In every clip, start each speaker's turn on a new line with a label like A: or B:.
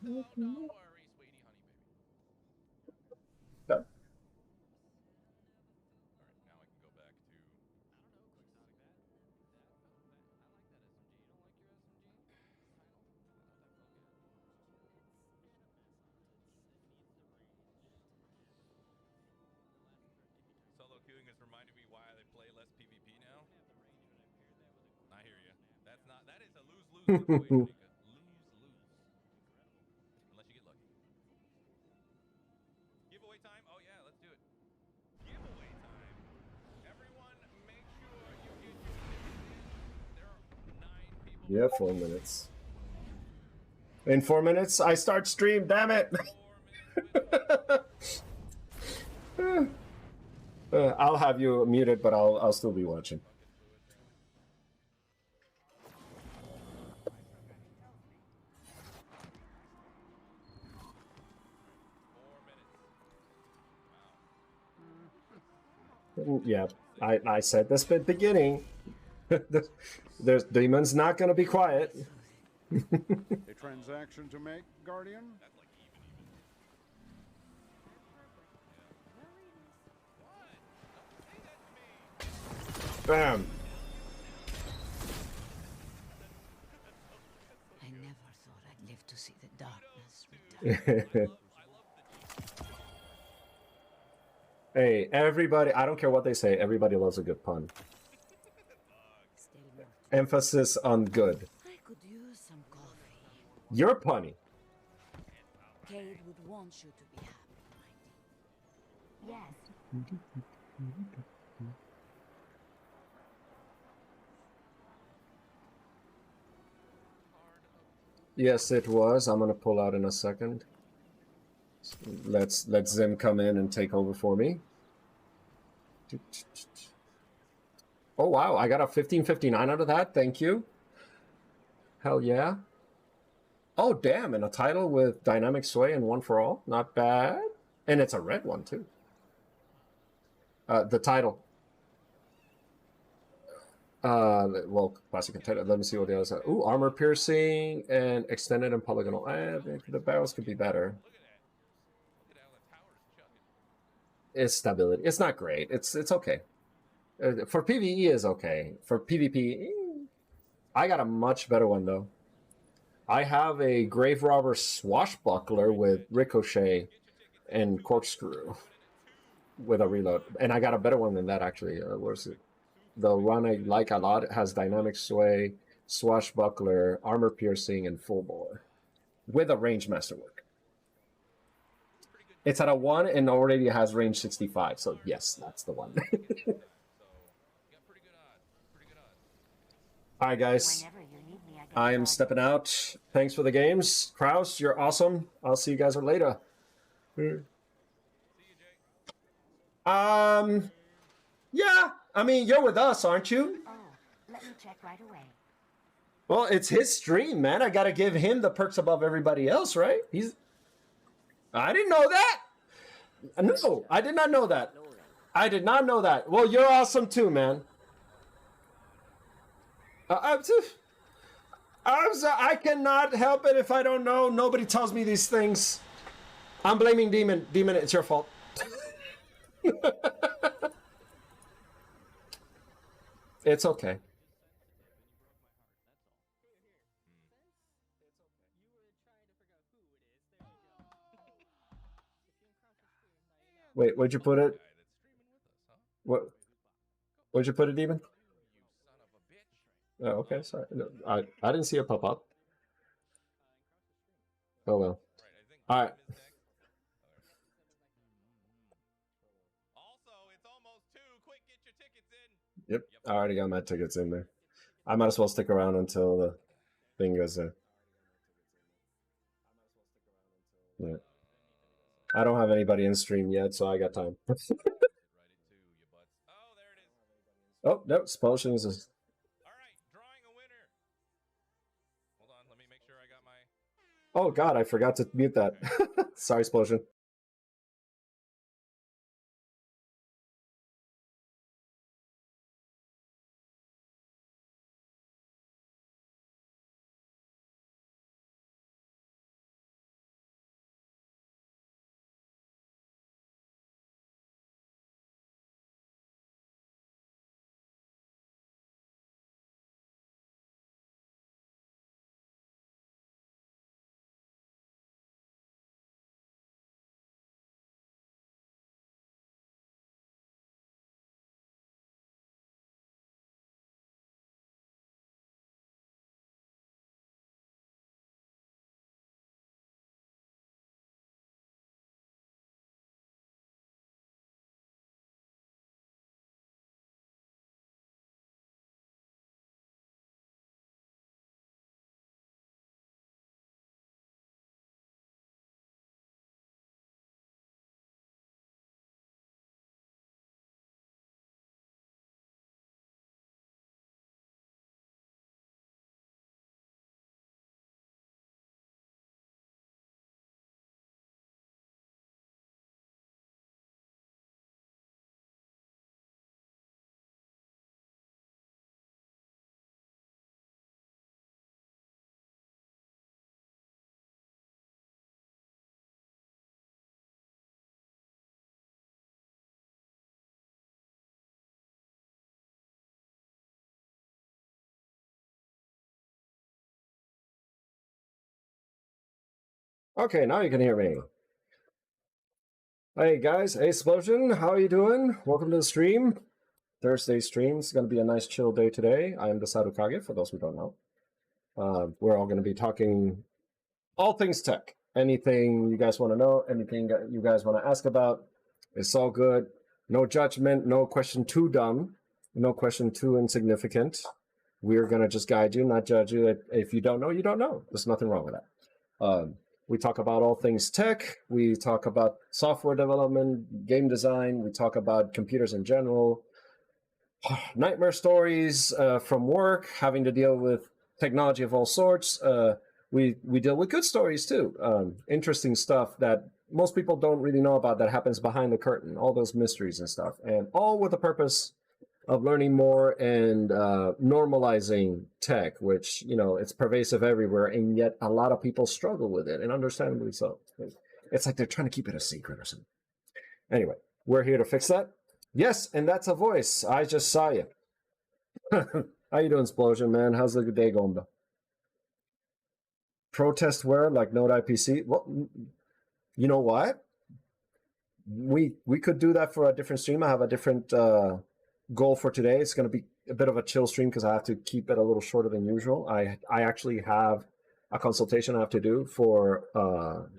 A: No, don't worry, sweetie, honey, baby.
B: Yeah.
A: All right, now I can go back to, I don't know, quick Sonic that. I like that SMG. You don't like your SMG title? I thought that felt good. Solo queuing is reminding me why they play less PvP now. I hear you. That is a lose-lose situation, Nika. Lose-lose. Unless you get lucky. Giveaway time? Oh yeah, let's do it. Giveaway time. Everyone, make sure you get your tickets in. There are 9 people
B: Yeah, 4
A: remaining.
B: minutes. In 4 minutes, I start stream. Damn it!
A: 4 minutes with
B: I'll have you muted, but I'll still be watching.
A: bucket fluid apparently. 4 minutes. Wow.
B: Yeah, I said this at the beginning. There's demons not gonna be quiet.
C: A transaction to make, Guardian?
A: That's like even. What? Don't say that to me.
B: Bam.
D: I never thought I'd live to see the darkness return.
A: I love the demon.
B: Hey, everybody, I don't care what they say, everybody loves a good pun.
D: Still more to
B: Emphasis on good.
D: I could use some coffee.
B: You're punny.
D: Cade would want you to be happy, my dear. Yes.
B: Yes, it was. I'm gonna pull out in a second. Let Zim come in and take over for me. Oh wow, I got a 1559 out of that. Thank you. Hell yeah. Oh damn, and a title with dynamic sway and one for all. Not bad. And it's a red one too. The title. Well, classic contender. Let me see what the others are. Ooh, armor piercing and extended and polygonal. The barrels could be better.
A: Look at that. Look at how the tower's chucking.
B: It's stability. It's not great. It's okay. For PvE is okay. For PvP, I got a much better one though. I have a Grave Robber Swashbuckler with Ricochet and Corkscrew with a reload, and I got a better one than that actually. Where's it? The one I like a lot has dynamic sway, swashbuckler, armor piercing, and full bore with a range masterwork. It's at a 1 and already has range 65, so yes, that's the one.
A: So you got pretty good odds. Pretty good odds.
B: All right, guys.
E: Whenever you need me,
B: I am stepping out. Thanks for the games. Kraus, you're awesome. I'll see you guys later.
A: See you, Jay.
B: Yeah. I mean, you're with us, aren't you?
E: Oh, let me check right away.
B: Well, it's his stream, man. I gotta give him the perks above everybody else, right? I didn't know that. No, I did not know that. I did not know that. Well, you're awesome too, man. I cannot help it if I don't know. Nobody tells me these things. I'm blaming Demon. Demon, it's your fault. It's okay. Wait, where'd you put it? What? Where'd you put it, Demon?
A: You son of a bitch.
B: Oh, okay, sorry. No, I didn't see it pop up. Oh well.
A: Right, I think
B: All right.
A: Also, it's almost 2. Quick, get your tickets in.
B: Yep, I already got my tickets in there. I might as well stick around until the thing goes in. Yeah. I don't have anybody in stream yet, so I got time.
A: Right it to you butts. Oh, there it is.
B: Oh, no, Spulsion is.
A: All right, drawing a winner. Hold on, let me make sure I got my.
B: Oh, God, I forgot to mute that. Sorry, Spulsion. Okay, now you can hear me. Hey guys, hey Explosion, how are you doing? Welcome to the stream. Thursday stream. It's going to be a nice chill day today. I am the Sadukage, for those who don't know. We're all going to be talking all things tech. Anything you guys want to know, anything that you guys want to ask about, it's all good. No judgment, no question too dumb, no question too insignificant. We're going to just guide you, not judge you. If you don't know, you don't know. There's nothing wrong with that. We talk about all things tech. We talk about software development, game design. We talk about computers in general. Nightmare stories from work, having to deal with technology of all sorts. We deal with good stories too. Interesting stuff that most people don't really know about that happens behind the curtain. All those mysteries and stuff. And all with the purpose of learning more and normalizing tech, which, you know, it's pervasive everywhere, and yet a lot of people struggle with it, and understandably so. It's like they're trying to keep it a secret or something. Anyway, we're here to fix that. Yes, and that's a voice. I just saw you. How you doing, Explosion, man? How's the day going, bro? Protest wear like Node IPC? Well, you know what? We could do that for a different stream. I have a different goal for today. It's going to be a bit of a chill stream because I have to keep it a little shorter than usual. I actually have a consultation I have to do for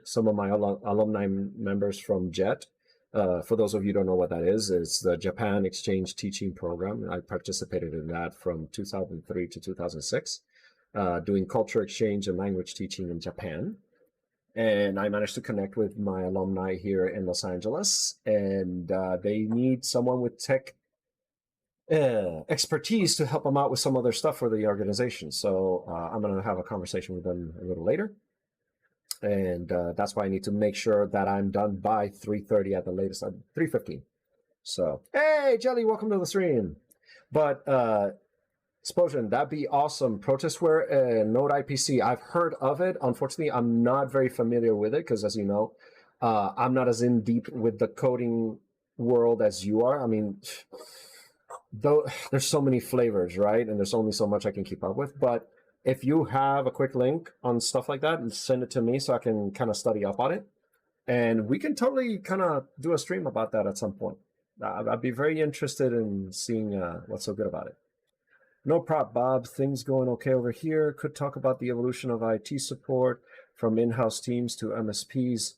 B: some of my alumni members from JET. For those of you who don't know what that is, it's the Japan Exchange Teaching Program. I participated in that from 2003 to 2006, doing culture exchange and language teaching in Japan. And I managed to connect with my alumni here in Los Angeles, and they need someone with tech expertise to help them out with some other stuff for the organization. So I'm going to have a conversation with them a little later. And that's why I need to make sure that I'm done by 3:30 at the latest, 3:15. So, hey, Jelly, welcome to the stream. But, Explosion, that'd be awesome. Protestware Node IPC, I've heard of it. Unfortunately, I'm not very familiar with it because, as you know, I'm not as in deep with the coding world as you are. I mean, though there's so many flavors, right? And there's only so much I can keep up with. But if you have a quick link on stuff like that, send it to me so I can kind of study up on it. And we can totally kind of do a stream about that at some point. I'd be very interested in seeing what's so good about it. No prop, Bob. Things going okay over here. Could talk about the evolution of IT support from in-house teams to MSPs.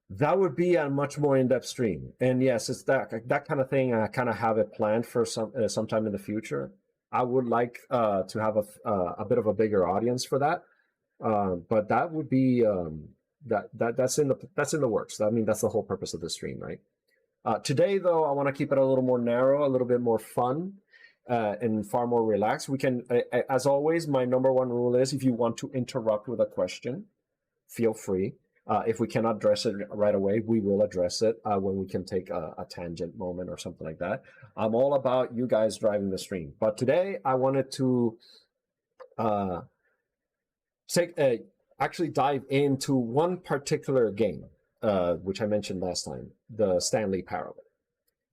B: That would be a much more in-depth stream. And yes, it's that kind of thing. I kind of have it planned for sometime in the future. I would like to have a bit of a bigger audience for that, but that would be that's in the works. I mean, that's the whole purpose of the stream, right? Today, though, I want to keep it a little more narrow, a little bit more fun, and far more relaxed. We can, as always, my number one rule is if you want to interrupt with a question, feel free. If we cannot address it right away, we will address it when we can take a tangent moment or something like that. I'm all about you guys driving the stream. But today, I wanted to actually dive into one particular game, which I mentioned last time, the Stanley Parable.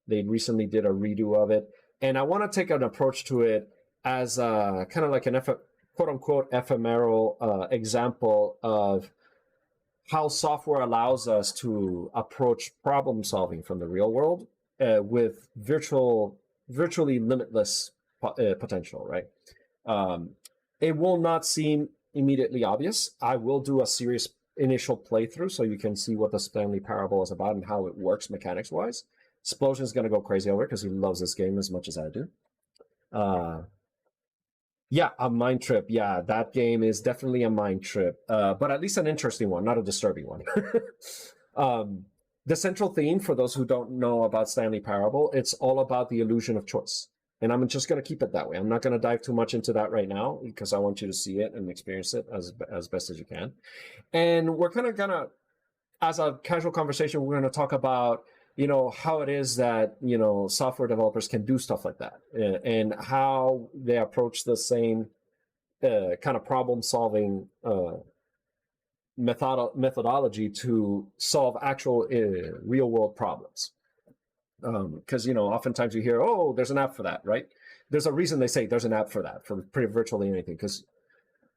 B: They recently did a redo of it. And I want to take an approach to it as kind of like an quote-unquote ephemeral example of how software allows us to approach problem solving from the real world with virtually limitless potential, right? It will not seem immediately obvious. I will do a serious initial playthrough so you can see what the Stanley Parable is about and how it works mechanics-wise. Explosion is going to go crazy over it because he loves this game as much as I do. Yeah, a mind trip. Yeah, that game is definitely a mind trip, but at least an interesting one, not a disturbing one. The central theme, for those who don't know about Stanley Parable, it's all about the illusion of choice. And I'm just going to keep it that way. I'm not going to dive too much into that right now because I want you to see it and experience it as best as you can. And we're kind of going to, as a casual conversation, we're going to talk about, you know, how it is that, you know, software developers can do stuff like that and how they approach the same kind of problem solving methodology to solve actual real world problems. Because, you know, oftentimes you hear, oh, there's an app for that, right? There's a reason they say there's an app for that, for pretty virtually anything, because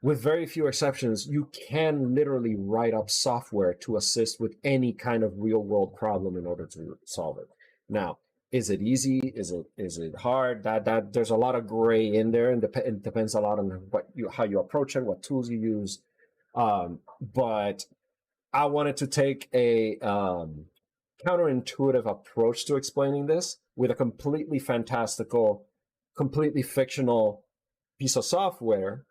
B: with very few exceptions, you can literally write up software to assist with any kind of real world problem in order to solve it. Now, is it easy? Is it hard? That there's a lot of gray in there, and it depends a lot on how you approach it, what tools you use. But I wanted to take a counterintuitive approach to explaining this with a completely fantastical, completely fictional piece of software,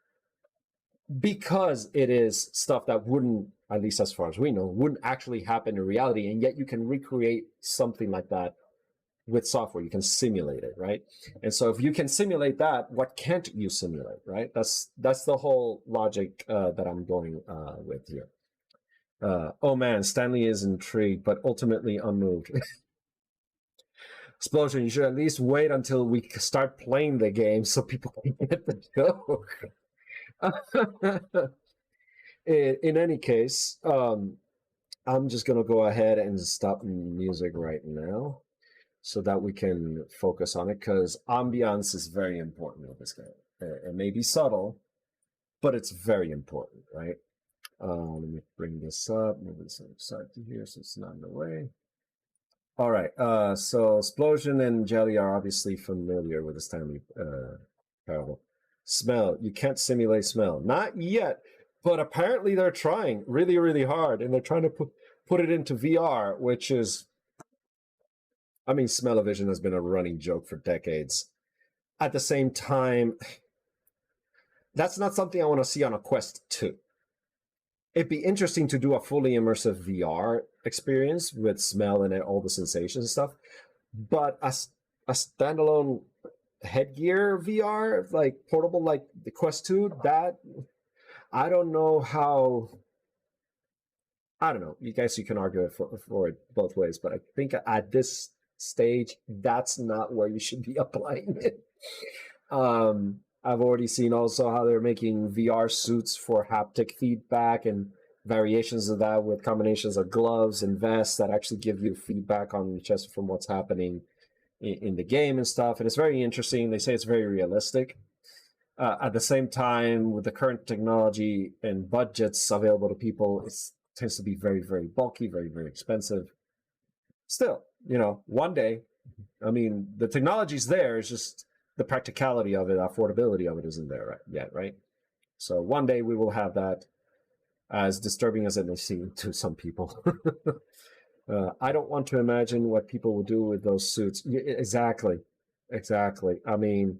B: because it is stuff that wouldn't, at least as far as we know, wouldn't actually happen in reality, and yet you can recreate something like that with software. You can simulate it, right? And so if you can simulate that, what can't you simulate, right? That's the whole logic that I'm going with here. Oh man, Stanley is intrigued, but ultimately unmoved. Explosion, you should at least wait until we start playing the game so people can get the joke. In any case, I'm just going to go ahead and stop music right now so that we can focus on it, because ambiance is very important with this game. It may be subtle, but it's very important, right? Let me bring this up, move this side to here so it's not in the way. All right, so Explosion and Jelly are obviously familiar with the Stanley parable. Smell, you can't simulate smell. Not yet, but apparently they're trying really, really hard, and they're trying to put it into VR, which is, I mean, smell-o-vision has been a running joke for decades. At the same time, that's not something I want to see on a Quest 2. It'd be interesting to do a fully immersive VR experience with smell and all the sensations and stuff, but a standalone headgear VR, like portable, like the Quest 2, that I don't know how. I don't know. You guys, you can argue for it both ways, but I think at this stage, that's not where you should be applying it. I've already seen also how they're making VR suits for haptic feedback and variations of that with combinations of gloves and vests that actually give you feedback on your chest from what's happening in the game and stuff. And it's very interesting. They say it's very realistic. At the same time, with the current technology and budgets available to people, it tends to be very, very bulky, very, very expensive. Still, one day, I mean, the technology's there. It's just the practicality of it, affordability of it isn't there yet, right? So one day we will have that, as disturbing as it may seem to some people. I don't want to imagine what people will do with those suits. Exactly. I mean,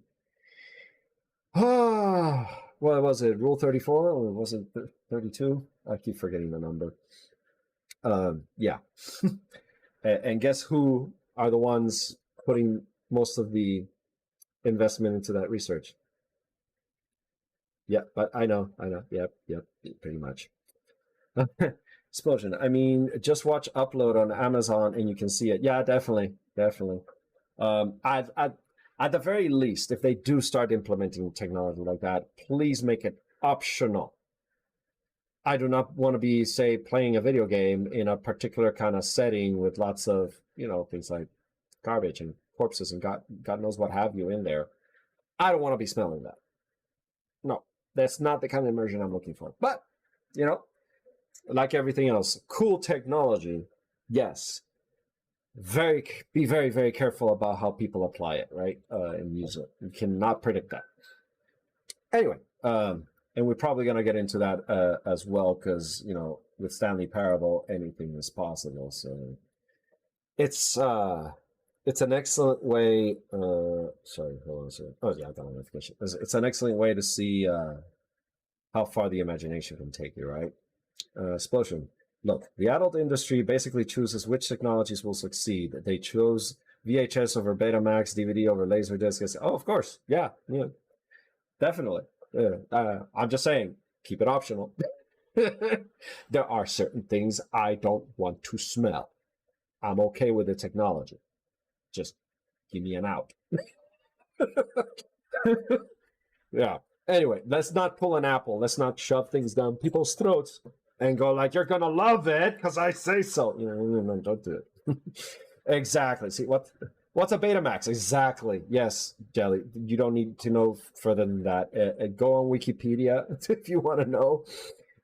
B: what was it, Rule 34, or was it 32? I keep forgetting the number. Yeah. And guess who are the ones putting most of the investment into that research? Yeah, but I know. Yep, pretty much. Explosion. I mean, just watch Upload on Amazon and you can see it. Yeah, definitely. At the very least, if they do start implementing technology like that, please make it optional. I do not want to be, say, playing a video game in a particular kind of setting with lots of, things like garbage and corpses and God knows what have you in there. I don't want to be smelling that. No, that's not the kind of immersion I'm looking for. But, like everything else, cool technology, yes. Be very, very careful about how people apply it, right? And use it. You cannot predict that. Anyway, and we're probably going to get into that as well, because, with Stanley Parable, anything is possible. So it's an excellent way. Sorry, hold on a second. Oh, yeah, I got a notification. It's an excellent way to see how far the imagination can take you, right? Explosion. Look, the adult industry basically chooses which technologies will succeed. They chose VHS over Betamax, DVD over Laserdisc. Oh, of course. Yeah, definitely. I'm just saying, keep it optional. There are certain things I don't want to smell. I'm okay with the technology. Just give me an out. Yeah. Anyway, let's not pull an apple. Let's not shove things down people's throats and go like, you're going to love it because I say so. No, don't do it. Exactly. See, What's a Betamax? Exactly. Yes, Jelly. You don't need to know further than that. Go on Wikipedia if you want to know,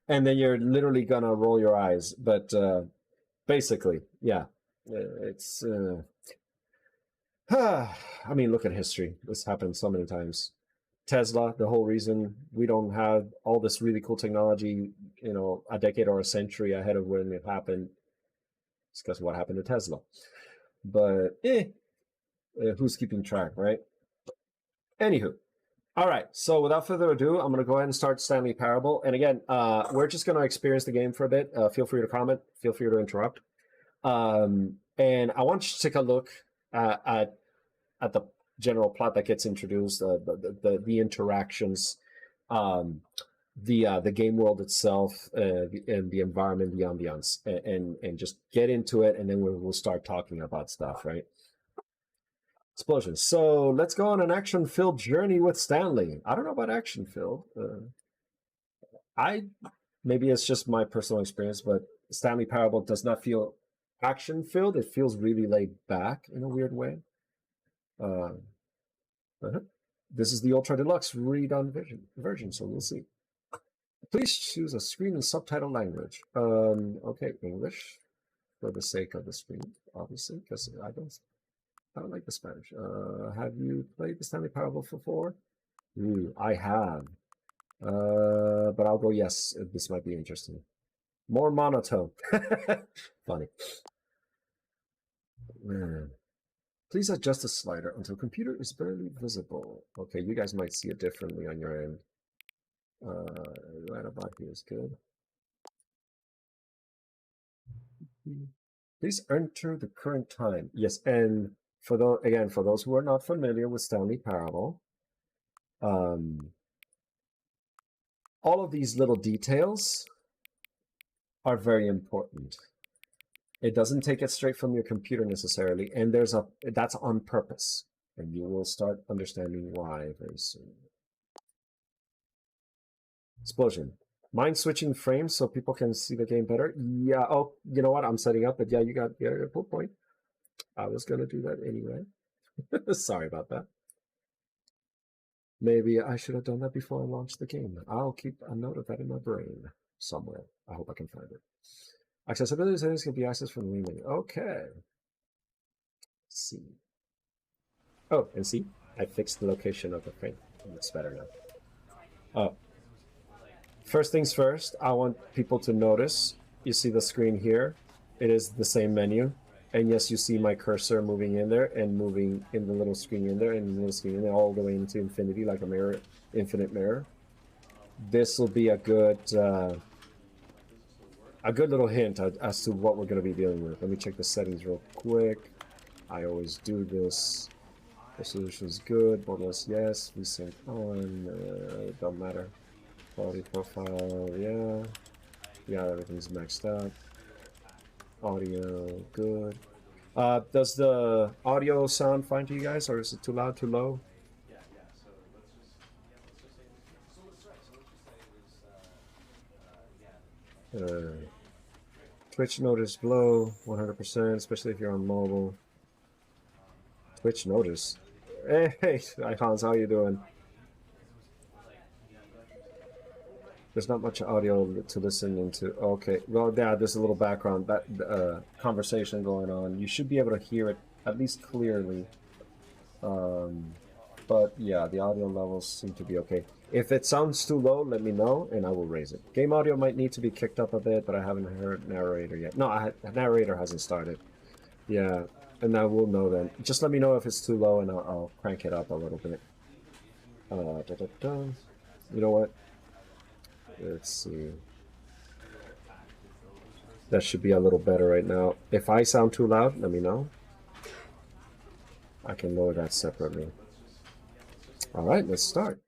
B: and then you're literally gonna roll your eyes. But basically, yeah, it's. I mean, look at history. This happened so many times. Tesla, the whole reason we don't have all this really cool technology, a decade or a century ahead of when it happened, is because what happened to Tesla. But who's keeping track, right? Anywho, all right. So without further ado, I'm going to go ahead and start Stanley Parable. And again, we're just going to experience the game for a bit. Feel free to comment. Feel free to interrupt. And I want you to take a look at the general plot that gets introduced, the interactions, the game world itself, and the environment, the ambiance, and just get into it, and then we'll start talking about stuff, right? Explosions. So let's go on an action-filled journey with Stanley. I don't know about action-filled. Maybe it's just my personal experience, but Stanley Parable does not feel action-filled. It feels really laid back in a weird way. This is the Ultra Deluxe redone version, so we'll see. Please choose a screen and subtitle language. Okay, English, for the sake of the screen, obviously, because I don't like the Spanish. Have you played the Stanley Parable before? I have. But I'll go yes. This might be interesting. More monotone. Funny. Man. Please adjust the slider until computer is barely visible. Okay, you guys might see it differently on your end. Right about here is good. Please enter the current time. Yes, and for those who are not familiar with Stanley Parable, all of these little details are very important. It doesn't take it straight from your computer necessarily, and that's on purpose, and you will start understanding why very soon. Explosion. Mind switching frames so people can see the game better? Yeah, oh, you know what? I'm setting up, but yeah, you got a full point. I was going to do that anyway. Sorry about that. Maybe I should have done that before I launched the game. I'll keep a note of that in my brain somewhere. I hope I can find it. Accessibility settings can be accessed from the main menu. Okay. Let's see. Oh, and see? I fixed the location of the frame. It's better now. First things first, I want people to notice. You see the screen here? It is the same menu. And yes, you see my cursor moving in there and moving in the little screen in there and the little screen in there all the way into infinity like a mirror, infinite mirror. This will be a good little hint as to what we're going to be dealing with. Let me check the settings real quick. I always do this. Resolution is good. Borderless, yes. VSync on. Don't matter. Quality profile, yeah. Yeah, everything's maxed out. Audio, good. Does the audio sound fine to you guys, or is it too loud, too low? Twitch notice blow 100%, especially if you're on mobile. Twitch notice. Hey, Hans, how you doing? There's not much audio to listen into. Okay, well, yeah, there's a little background conversation going on. You should be able to hear it at least clearly. But yeah, the audio levels seem to be okay. If it sounds too low, let me know and I will raise it. Game audio might need to be kicked up a bit, but I haven't heard narrator yet. No, narrator hasn't started. Yeah, and I will know then. Just let me know if it's too low and I'll crank it up a little bit. You know what? Let's see. That should be a little better right now. If I sound too loud, let me know. I can lower that separately. All right, let's start.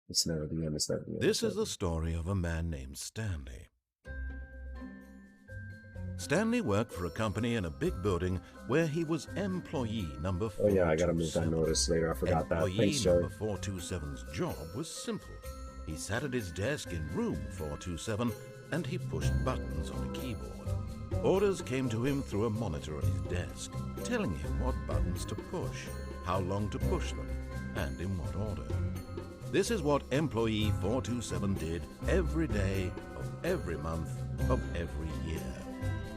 B: It's never the end. It's never the end.
F: This is the story of a man named Stanley. Stanley worked for a company in a big building where he was employee number 427.
B: Oh yeah, I gotta move that notice later. I forgot that. Thanks, Joey.
F: Employee number 427's job was simple. He sat at his desk in room 427 and he pushed buttons on a keyboard. Orders came to him through a monitor on his desk, telling him what buttons to push, how long to push them, and in what order. This is what employee 427 did every day of every month of every year.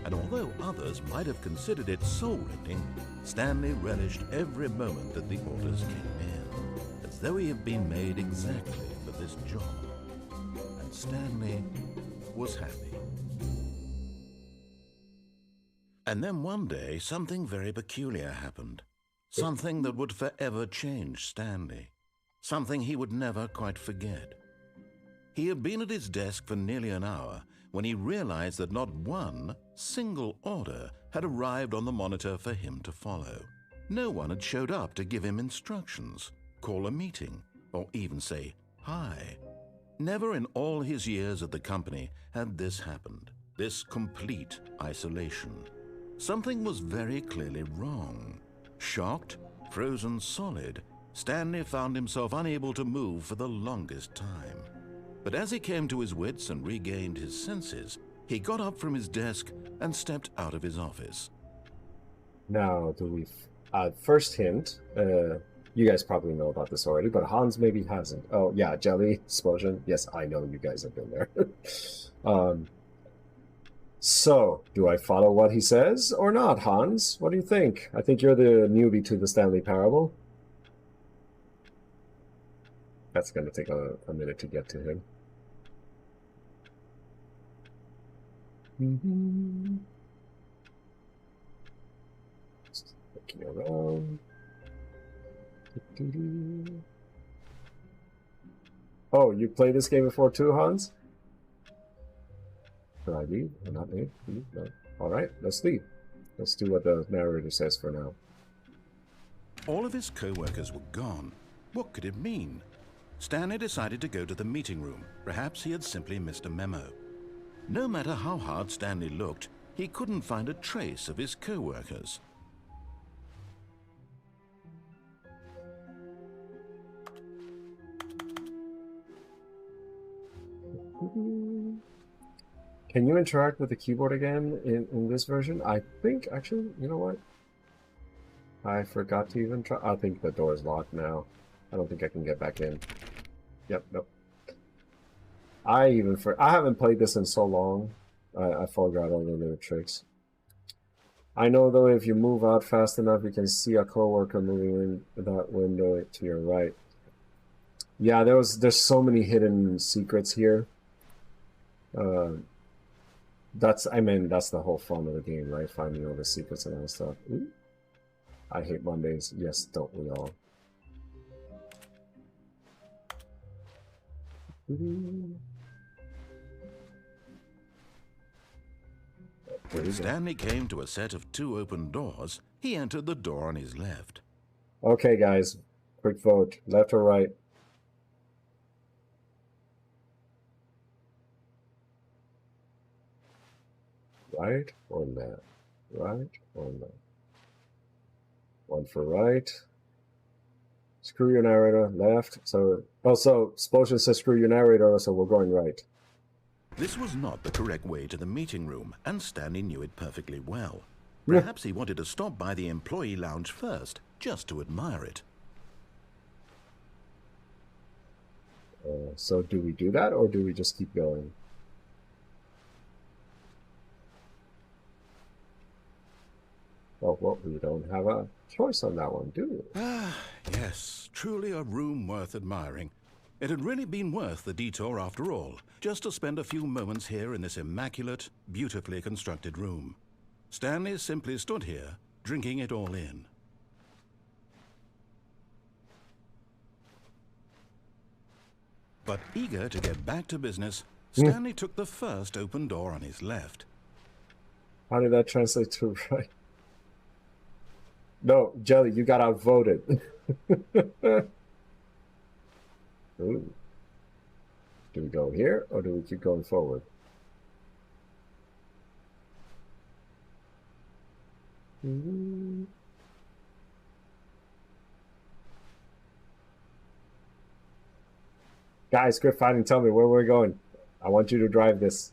F: And although others might have considered it soul-rending, Stanley relished every moment that the orders came in, as though he had been made exactly for this job. And Stanley was happy. And then one day, something very peculiar happened. Something that would forever change Stanley. Something he would never quite forget. He had been at his desk for nearly an hour when he realized that not one single order had arrived on the monitor for him to follow. No one had showed up to give him instructions, call a meeting, or even say hi. Never in all his years at the company had this happened, this complete isolation. Something was very clearly wrong. Shocked, frozen solid, Stanley found himself unable to move for the longest time. But as he came to his wits and regained his senses, he got up from his desk and stepped out of his office.
B: Now, do we... first hint, you guys probably know about this already, but Hans maybe hasn't. Oh, yeah, Jelly, Explosion. Yes, I know you guys have been there. So, do I follow what he says or not, Hans? What do you think? I think you're the newbie to the Stanley Parable. That's going to take a minute to get to him. Just looking around. Oh, you played this game before too, Hans? Should I leave or not leave? No. Alright, let's leave. Let's do what the narrator says for now.
F: All of his co-workers were gone. What could it mean? Stanley decided to go to the meeting room. Perhaps he had simply missed a memo. No matter how hard Stanley looked, he couldn't find a trace of his co-workers.
B: Can you interact with the keyboard again in this version? I think, actually, you know what? I forgot to even try. I think the door is locked now. I don't think I can get back in. Yep, nope. I haven't played this in so long. I forgot all the little tricks. I know, though, if you move out fast enough, you can see a coworker moving in that window to your right. Yeah, there's so many hidden secrets here. That's the whole fun of the game, right? Finding all the secrets and all that stuff. Ooh. I hate Mondays. Yes, don't we all?
F: When Stanley came to a set of 2 open doors, he entered the door on his left.
B: Okay, guys. Quick vote. Left or right? Right or left? Right or left? One for right. Screw your narrator, left. So, also, Explosion says screw your narrator, so we're going right.
F: This was not the correct way to the meeting room, and Stanley knew it perfectly well. Perhaps he wanted to stop by the employee lounge first, just to admire it.
B: So do we do that, or do we just keep going? Oh, well, we don't have a choice on that one, do we?
F: Ah, yes, truly a room worth admiring. It had really been worth the detour after all, just to spend a few moments here in this immaculate, beautifully constructed room. Stanley simply stood here, drinking it all in. But eager to get back to business, Stanley took the first open door on his left.
B: How did that translate to right? No, Jelly, you got outvoted. Ooh. Do we go here, or do we keep going forward? Guys, quit fighting. Tell me where we're going. I want you to drive this.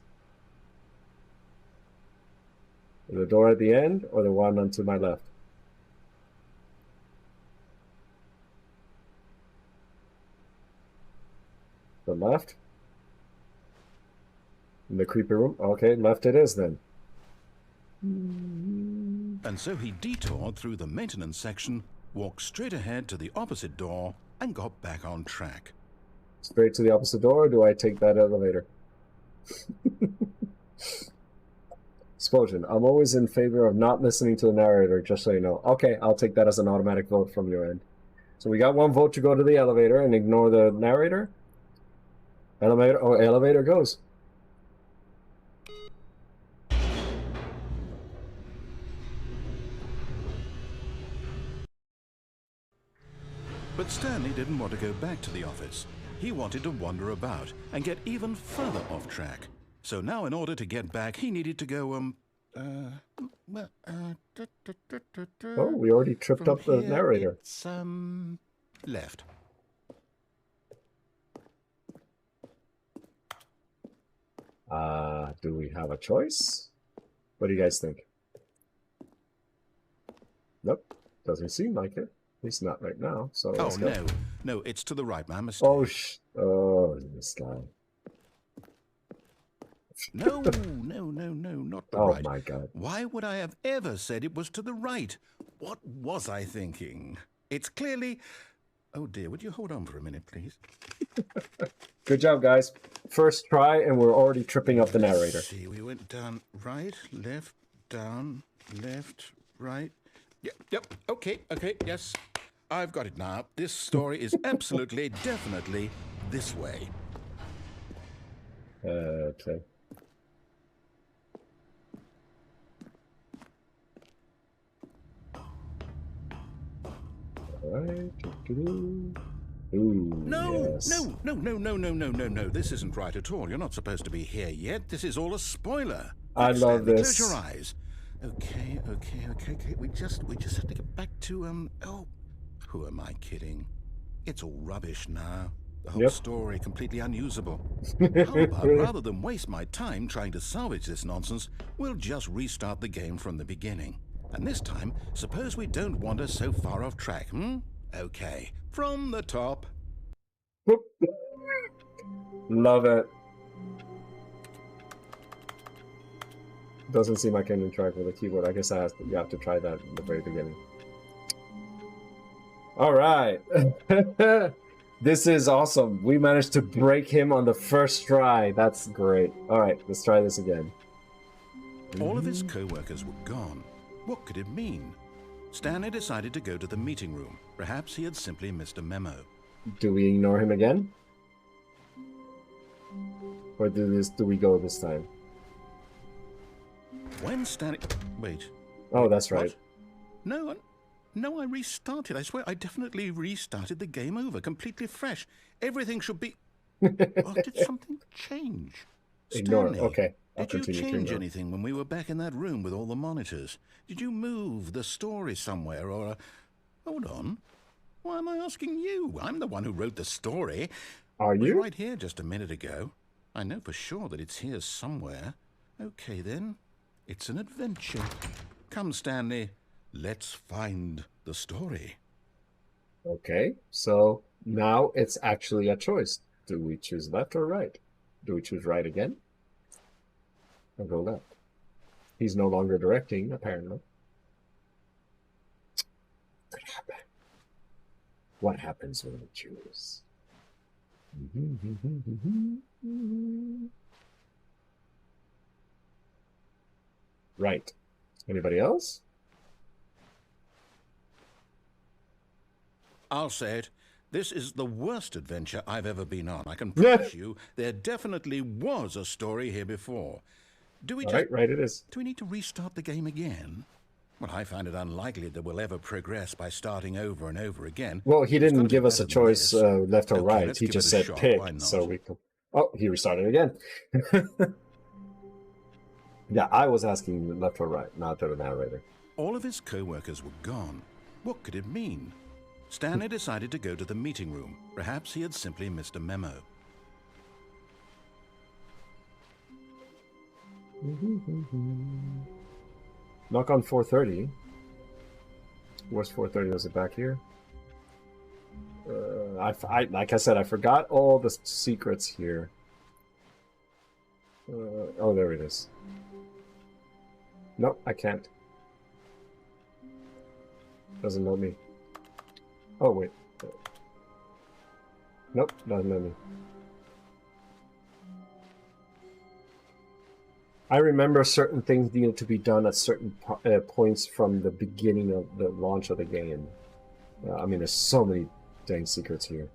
B: The door at the end or the one on to my left? The left? In the creepy room? Okay, left it is then.
F: And so he detoured through the maintenance section, walked straight ahead to the opposite door, and got back on track.
B: Straight to the opposite door, or do I take that elevator? Explosion. I'm always in favor of not listening to the narrator, just so you know. Okay, I'll take that as an automatic vote from your end. So we got one vote to go to the elevator and ignore the narrator. Elevator, oh, elevator goes.
F: But Stanley didn't want to go back to the office. He wanted to wander about and get even further off track. So now in order to get back, he needed to go,
B: Oh, we already tripped
F: from
B: up the
F: here,
B: narrator.
F: It's, left.
B: Do we have a choice? What do you guys think? Nope, doesn't seem like it. At least not right now. So
F: Oh,
B: let's go.
F: no, it's to the right, my mistake.
B: Oh, this guy.
F: No, not the
B: Oh
F: right.
B: my God.
F: Why would I have ever said it was to the right? What was I thinking? It's clearly... Oh dear, would you hold on for a minute, please?
B: Good job, guys. First try, and we're already tripping up the narrator.
F: Let's see, we went down, right, left, down, left, right. Yep, okay, yes. I've got it now. This story is absolutely, definitely this way.
B: Okay. All right. Ooh,
F: No,
B: yes.
F: no. This isn't right at all. You're not supposed to be here yet. This is all a spoiler.
B: I
F: Quick,
B: love
F: Stanley,
B: this.
F: Close your eyes. Okay. We just have to get back to, oh, who am I kidding? It's all rubbish now. The whole
B: Yep.
F: story completely unusable. How about, rather than waste my time trying to salvage this nonsense, we'll just restart the game from the beginning. And this time, suppose we don't wander so far off track, Okay, from the top.
B: Whoop. Love it. Doesn't seem like I can try for the keyboard. I guess you have to try that at the very beginning. All right. This is awesome. We managed to break him on the first try. That's great. All right, let's try this again.
F: All of his co-workers were gone. What could it mean? Stanley decided to go to the meeting room. Perhaps he had simply missed a memo.
B: Do we ignore him again? Or do we go this time?
F: When Stanley... Wait.
B: Oh, that's
F: What?
B: right.
F: No, I restarted. I swear, I definitely restarted the game over, completely fresh. Everything should be... Or did something change?
B: Ignore.
F: Stanley,
B: Okay. I'll
F: did you
B: continue to
F: change
B: ignore.
F: anything when we were back in that room with all the monitors? Did you move the story somewhere or... Hold on. Why am I asking you? I'm the one who wrote the story.
B: Are
F: It was
B: you?
F: right here just a minute ago. I know for sure that it's here somewhere. Okay, then. It's an adventure. Come, Stanley. Let's find the story.
B: Okay. So now it's actually a choice. Do we choose left or right? Do we choose right again? Or go left? He's no longer directing, apparently. What could happen? What happens when we choose? Right. Anybody else?
F: I'll say it. This is the worst adventure I've ever been on. I can promise you there definitely was a story here before. Do we
B: All
F: just...
B: right, it is.
F: Do we need to restart the game again? Well, I find it unlikely that we'll ever progress by starting over and over again.
B: Well, he
F: It's gotta
B: didn't
F: be
B: give us a
F: better than
B: choice
F: this.
B: left or
F: Okay,
B: right.
F: let's
B: He
F: give
B: just
F: it a
B: said
F: shot.
B: pick,
F: Why not?
B: so we could... Oh, he restarted again. Yeah, I was asking left or right, not the narrator.
F: All of his co-workers were gone. What could it mean? Stanley decided to go to the meeting room. Perhaps he had simply missed a memo.
B: Knock on 430. Where's 430? Was it back here? Like I said, I forgot all the secrets here. Oh, there it is. Nope, I can't. Doesn't know me. Oh, wait. Nope, doesn't know me. I remember certain things needed to be done at certain points from the beginning of the launch of the game. I mean, there's so many dang secrets here.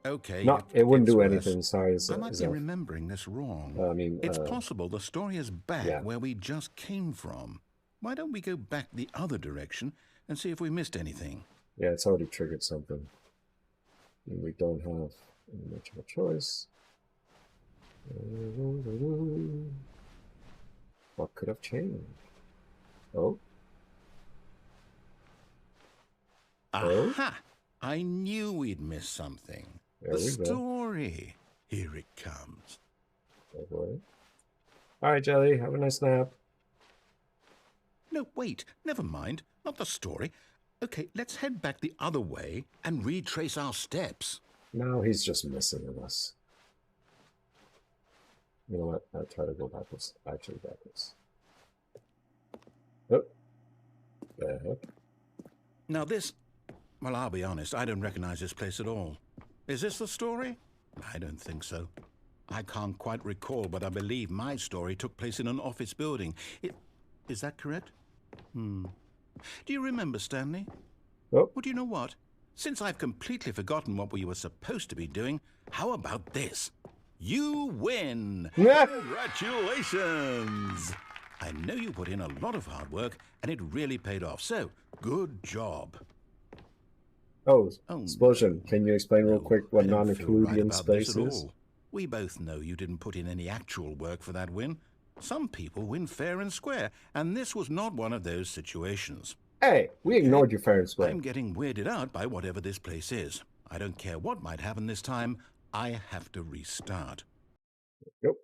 F: Okay.
B: No, it wouldn't do
F: worse.
B: anything. Sorry,
F: I might be remembering this wrong.
B: I mean,
F: it's possible the story is back
B: yeah.
F: where we just came from. Why don't we go back the other direction and see if we missed anything?
B: Yeah, it's already triggered something. And we don't have much of a choice. What could have changed? Oh?
F: Aha! I knew we'd miss something.
B: There
F: The
B: we go.
F: story. Here it comes.
B: Oh boy. Alright, Jelly, have a nice nap.
F: No, wait. Never mind. Not the story. Okay, let's head back the other way and retrace our steps.
B: No, he's just messing with us. You know what? I'll try to go backwards. Actually, backwards. Oh. The heck?
F: Now this... Well, I'll be honest, I don't recognize this place at all. Is this the story? I don't think so. I can't quite recall, but I believe my story took place in an office building. Is that correct? Do you remember, Stanley?
B: Oh.
F: Well, do you know what? Since I've completely forgotten what we were supposed to be doing, how about this? You win! Congratulations! I know you put in a lot of hard work, and it really paid off, so good job.
B: Oh, explosion. Can you explain real quick what
F: I don't feel right
B: non-Euclidean
F: about this
B: space
F: at
B: is?
F: all. We both know you didn't put in any actual work for that win. Some people win fair and square, and this was not one of those situations.
B: Hey, we ignored your fair and square.
F: I'm getting weirded out by whatever this place is. I don't care what might happen this time. I have to restart.
B: Yep.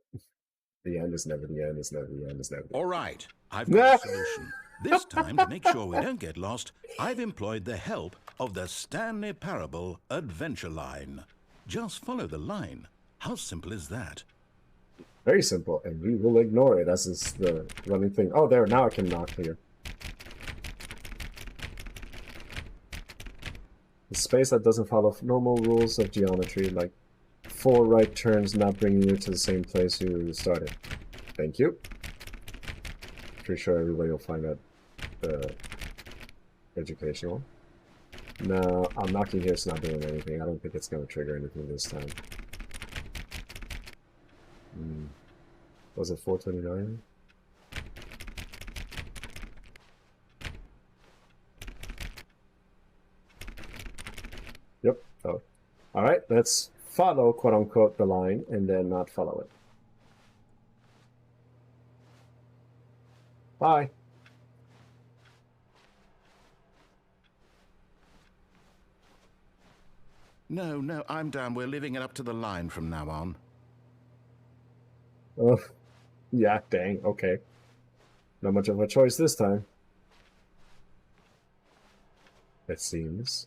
B: The end is never the end, is never the end, is never the end.
F: All right, I've got a solution. This time, to make sure we don't get lost, I've employed the help of the Stanley Parable Adventure Line. Just follow the line. How simple is that?
B: Very simple, and we will ignore it as is the running thing. Oh, there, now I can knock here. A space that doesn't follow normal rules of geometry, like 4 right turns not bringing you to the same place you started. Thank you. Pretty sure everybody will find that educational. No, I'm knocking here, it's not doing anything. I don't think it's going to trigger anything this time. Was it 429? Yep. Oh. Alright, let's follow, quote-unquote, the line, and then not follow it. Bye.
F: No, I'm down. We're leaving it up to the line from now on.
B: Oh, yeah, dang, okay. Not much of a choice this time. It seems.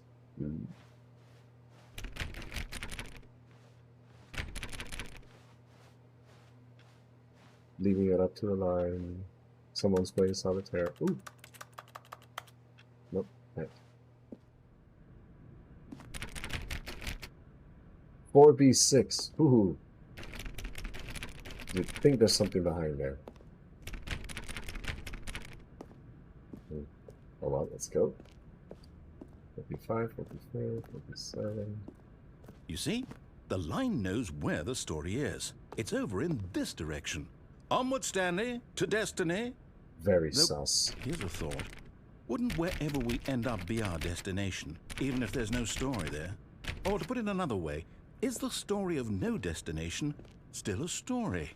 B: Leaving it up to the line. Someone's playing solitaire. Ooh. Nope. Right. 4B6. Ooh. You think there's something behind there. Hold on, let's go. 45, 44, 47.
F: You see? The line knows where the story is. It's over in this direction. Onward, Stanley, to destiny.
B: Very
F: Though,
B: sus.
F: here's a thought. Wouldn't wherever we end up be our destination, even if there's no story there? Or to put it another way, is the story of no destination still a story?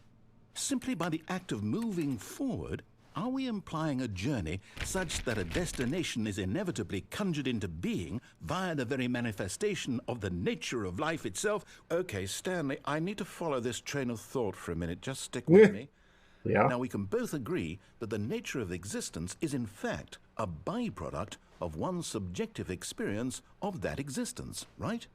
F: Simply by the act of moving forward, are we implying a journey such that a destination is inevitably conjured into being via the very manifestation of the nature of life itself? Okay, Stanley, I need to follow this train of thought for a minute. Just stick with me.
B: Yeah.
F: Now, we can both agree that the nature of existence is in fact a byproduct of one's subjective experience of that existence, right?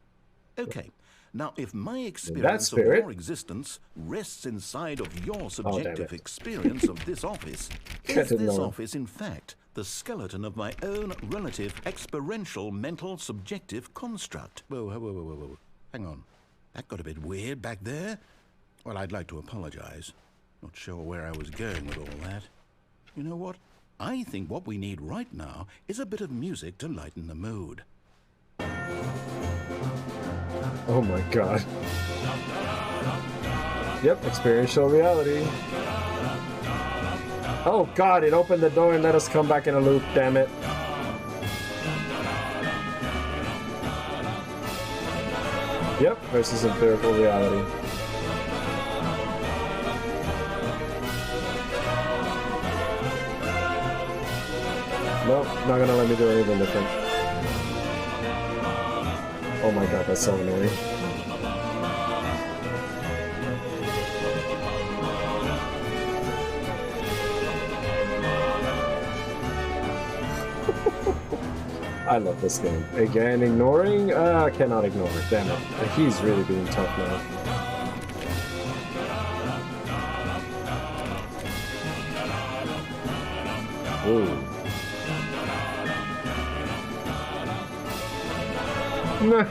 F: Okay. Now, if my experience of
B: spirit.
F: your existence rests inside of your
B: damn
F: subjective
B: it.
F: experience of this office, is
B: Didn't
F: this
B: know.
F: office in fact the skeleton of my own relative experiential mental subjective construct? Whoa. Hang on. That got a bit weird back there. Well, I'd like to apologize. Not sure where I was going with all that. You know what? I think what we need right now is a bit of music to lighten the mood.
B: Oh my god. Yep, experiential reality. Oh god, it opened the door and let us come back in a loop, damn it. Yep, versus empirical reality. Nope, not gonna let me do anything different. Oh my god, that's so annoying. I love this game. Again, ignoring? I cannot ignore it, damn it. He's really being tough now. Ooh. Nah.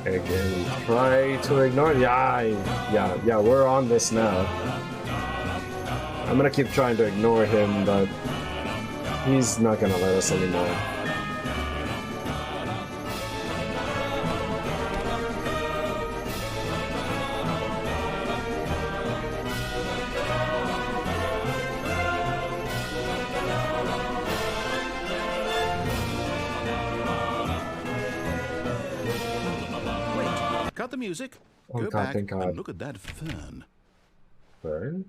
B: Again, try to ignore. Yeah, we're on this now. I'm gonna keep trying to ignore him, but he's not gonna let us anymore.
F: Cut the music.
B: Oh,
F: Go
B: God,
F: back
B: thank God.
F: and look at that fern.
B: Fern?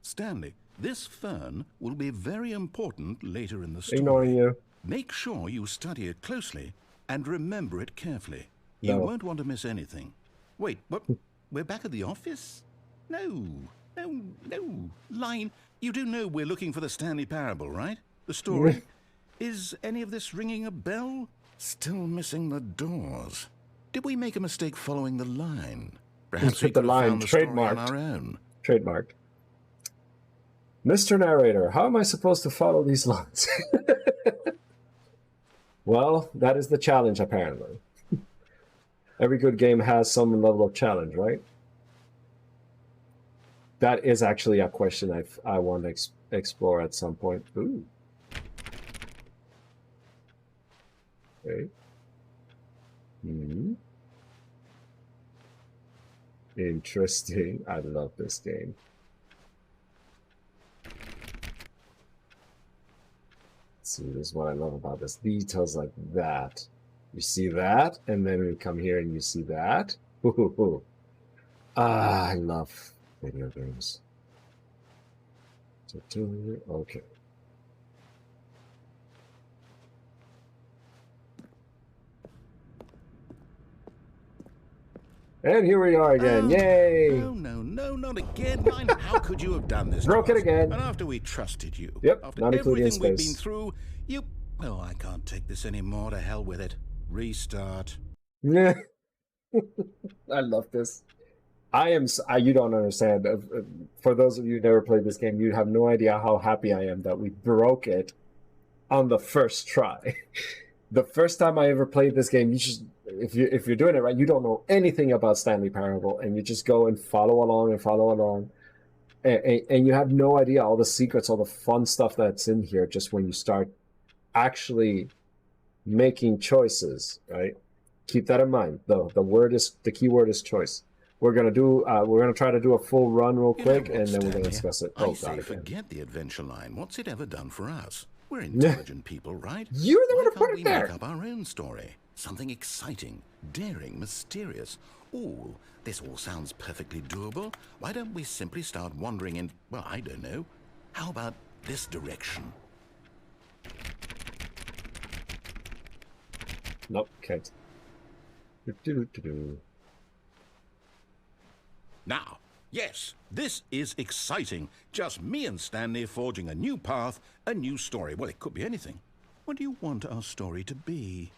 F: Stanley, this fern will be very important later in the story.
B: Ignoring you.
F: Make sure you study it closely and remember it carefully. You
B: No.
F: won't want to miss anything. Wait, what? We're back at the office? No. Line, you do know we're looking for the Stanley Parable, right? The story? Is any of this ringing a bell? Still missing the doors. Did we make a mistake following the line? Perhaps we
B: The
F: could have
B: line
F: found the story on
B: trademarked.
F: our own.
B: Trademarked. Mr. Narrator, how am I supposed to follow these lines? Well, that is the challenge, apparently. Every good game has some level of challenge, right? That is actually a question I want to explore at some point. Ooh. Okay. Interesting. I love this game. See, this is what I love about this. Details like that. You see that, and then we come here and you see that. Ooh. Ah, I love video games. Okay. And here we are again. Yay!
F: No, not again. Line, how could you have done this?
B: Broke
F: to
B: it
F: us?
B: again.
F: And after we trusted you.
B: Yep,
F: After
B: not including
F: everything we've been
B: space.
F: through, you... Oh, I can't take this anymore. To hell with it. Restart.
B: Yeah. I love this. You don't understand. For those of you who never played this game, you have no idea how happy I am that we broke it on the first try. The first time I ever played this game, you just, if you're doing it right, you don't know anything about Stanley Parable, and you just go and follow along, and you have no idea all the secrets, all the fun stuff that's in here just when you start actually making choices, right? Keep that in mind. The key word is choice. we're gonna try to do a full run real
F: You know
B: quick,
F: what,
B: and then we're
F: Stanley?
B: gonna discuss it.
F: I
B: Oh
F: say
B: God, again.
F: forget the adventure line. What's it ever done for us? We're intelligent people, right?
B: You're the
F: Why
B: one to
F: can't
B: put
F: we
B: it there.
F: make up our own story? Something exciting, daring, mysterious. Ooh, this all sounds perfectly doable. Why don't we simply start wandering in, well, I don't know. How about this direction?
B: Nope, can't. Do-do-do-do-do.
F: Now, yes, this is exciting. Just me and Stanley forging a new path, a new story. Well, it could be anything. What do you want our story to be?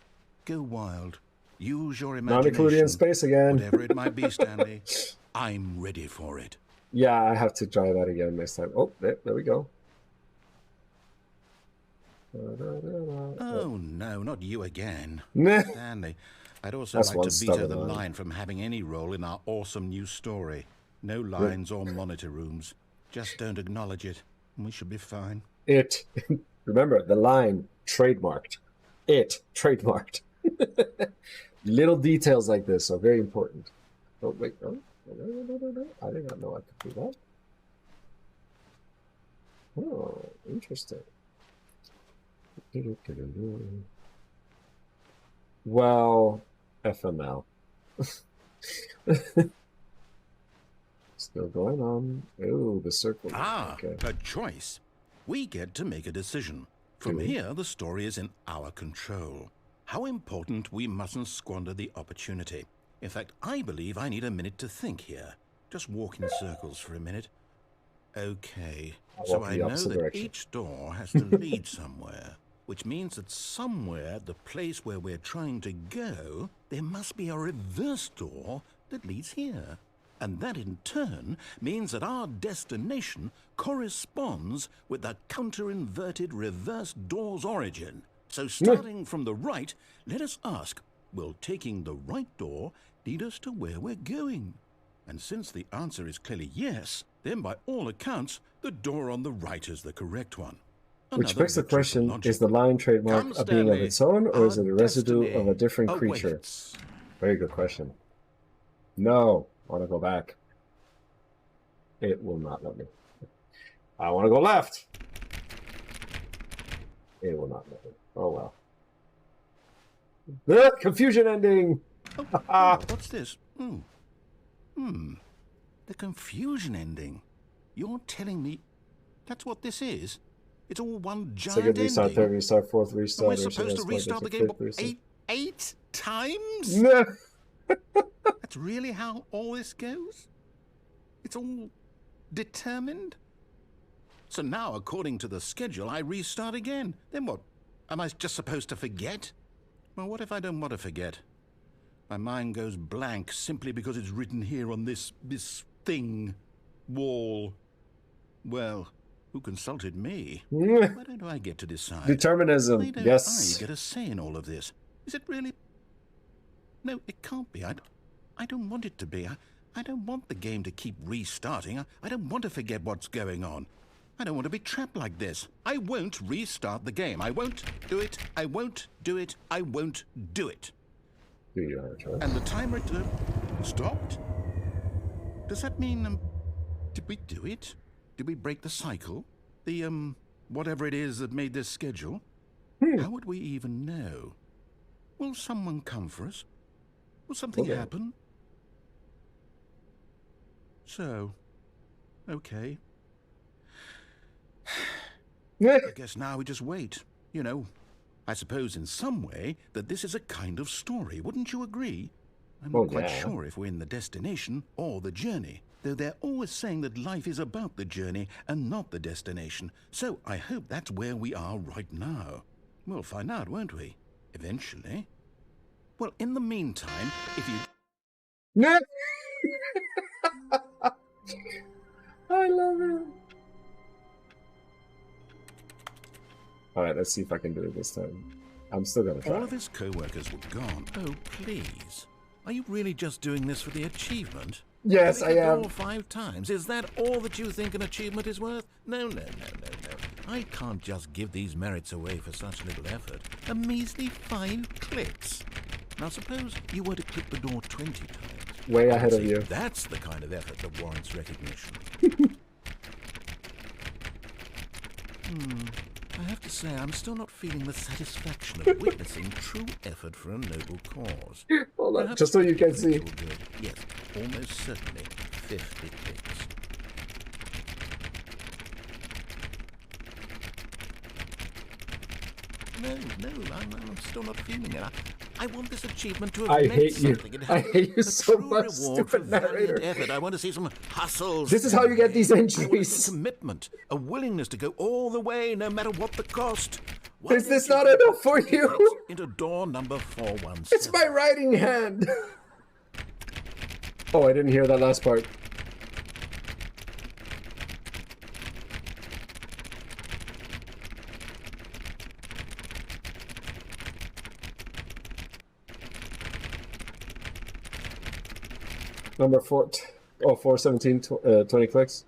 F: Go wild. Use your
B: Not
F: imagination.
B: included in space again.
F: Whatever it might be, Stanley, I'm ready for it.
B: Yeah, I have to try that again next time. Oh, there we go.
F: Oh, no, not you again.
B: Nah.
F: Stanley, I'd also
B: That's
F: like
B: one
F: to veto
B: stubborn
F: the
B: one.
F: line from having any role in our awesome new story. No lines or monitor rooms. Just don't acknowledge it, and we should be fine.
B: It. Remember, the line trademarked. It trademarked. Little details like this are very important. Oh, wait. Oh, no. I did not know I could do that. Oh, interesting. Well, FML. Still going on. Oh, the circle.
F: Ah,
B: Okay.
F: a choice. We get to make a decision. From
B: Mhm.
F: here, the story is in our control. How important we mustn't squander the opportunity. In fact, I believe I need a minute to think here. Just walk in circles for a minute. Okay,
B: I'll
F: so
B: walk
F: I
B: in the
F: know
B: opposite
F: that
B: direction.
F: each door has to lead somewhere, which means that somewhere, the place where we're trying to go, there must be a reverse door that leads here. And that in turn means that our destination corresponds with the counter-inverted reverse door's origin. So starting from the right, let us ask, will taking the right door lead us to where we're going? And since the answer is clearly yes, then by all accounts, the door on the right is the correct one.
B: Which
F: Another
B: begs the
F: victory for
B: question,
F: logic.
B: is the line trademark
F: Come,
B: a being of
F: Stanley.
B: its own, or is
F: Our
B: it a residue
F: destiny
B: of a different creature?
F: awaits.
B: Very good question. No, I want to go back. It will not let me. I want to go left. It will not let me. Oh well. The confusion ending.
F: Oh, what's this? The confusion ending. You're telling me that's what this is? It's all one giant
B: Second restart,
F: ending.
B: third restart, fourth
F: Am
B: restart.
F: I supposed to restart the game eight times?
B: No.
F: That's really how all this goes? It's all determined? So now, according to the schedule, I restart again. Then what? Am I just supposed to forget? Well, what if I don't want to forget? My mind goes blank simply because it's written here on this thing, wall. Well, who consulted me? Why don't I get to decide?
B: Determinism.
F: Why don't
B: Yes.
F: I get a say in all of this? Is it really? No, it can't be. I don't want it to be. I don't want the game to keep restarting. I don't want to forget what's going on. I don't want to be trapped like this. I won't restart the game. I won't do it. I won't do it. I won't do it.
B: Do you have a choice?
F: And the timer stopped? Does that mean, did we do it? Did we break the cycle? The, whatever it is that made this schedule? How would we even know? Will someone come for us? Will something
B: Okay.
F: happen? So, okay. I guess now we just wait. You know, I suppose in some way that this is a kind of story. Wouldn't you agree? I'm not
B: Oh,
F: quite
B: yeah.
F: sure if we're in the destination or the journey, though they're always saying that life is about the journey and not the destination. So I hope that's where we are right now. We'll find out, won't we? Eventually. Well, in the meantime, if you...
B: No. I love it. All right, let's see if I can do it this time. I'm still gonna try.
F: All of his co-workers were gone. Oh, please. Are you really just doing this for the achievement?
B: Yes, I
F: Getting it
B: am.
F: all 5 times. Is that all that you think an achievement is worth? No. I can't just give these merits away for such little effort. A measly 5 clicks. Now suppose you were to click the door 20 times.
B: way ahead of
F: See,
B: you.
F: That's the kind of effort that warrants recognition. I have to say, I'm still not feeling the satisfaction of witnessing true effort for a noble cause.
B: Hold on,
F: Perhaps
B: just so you can see.
F: will do it. Yes, almost certainly 50 clicks. No, I'm still not feeling it. I want this achievement to have
B: I
F: meant
B: hate you.
F: something. It
B: I
F: has
B: hate you
F: a
B: so
F: true
B: much,
F: reward for
B: stupid narrator.
F: valiant effort. I want to see some hustle.
B: This is how you get these
F: I want to see
B: injuries.
F: commitment, a willingness to go all the way, no matter what the cost. Why
B: Is
F: don't
B: this
F: you
B: not
F: put
B: enough for
F: 50
B: you?
F: clicks into door number 417?
B: It's my writing hand. Oh, I didn't hear that last part. Number 417, 20 clicks.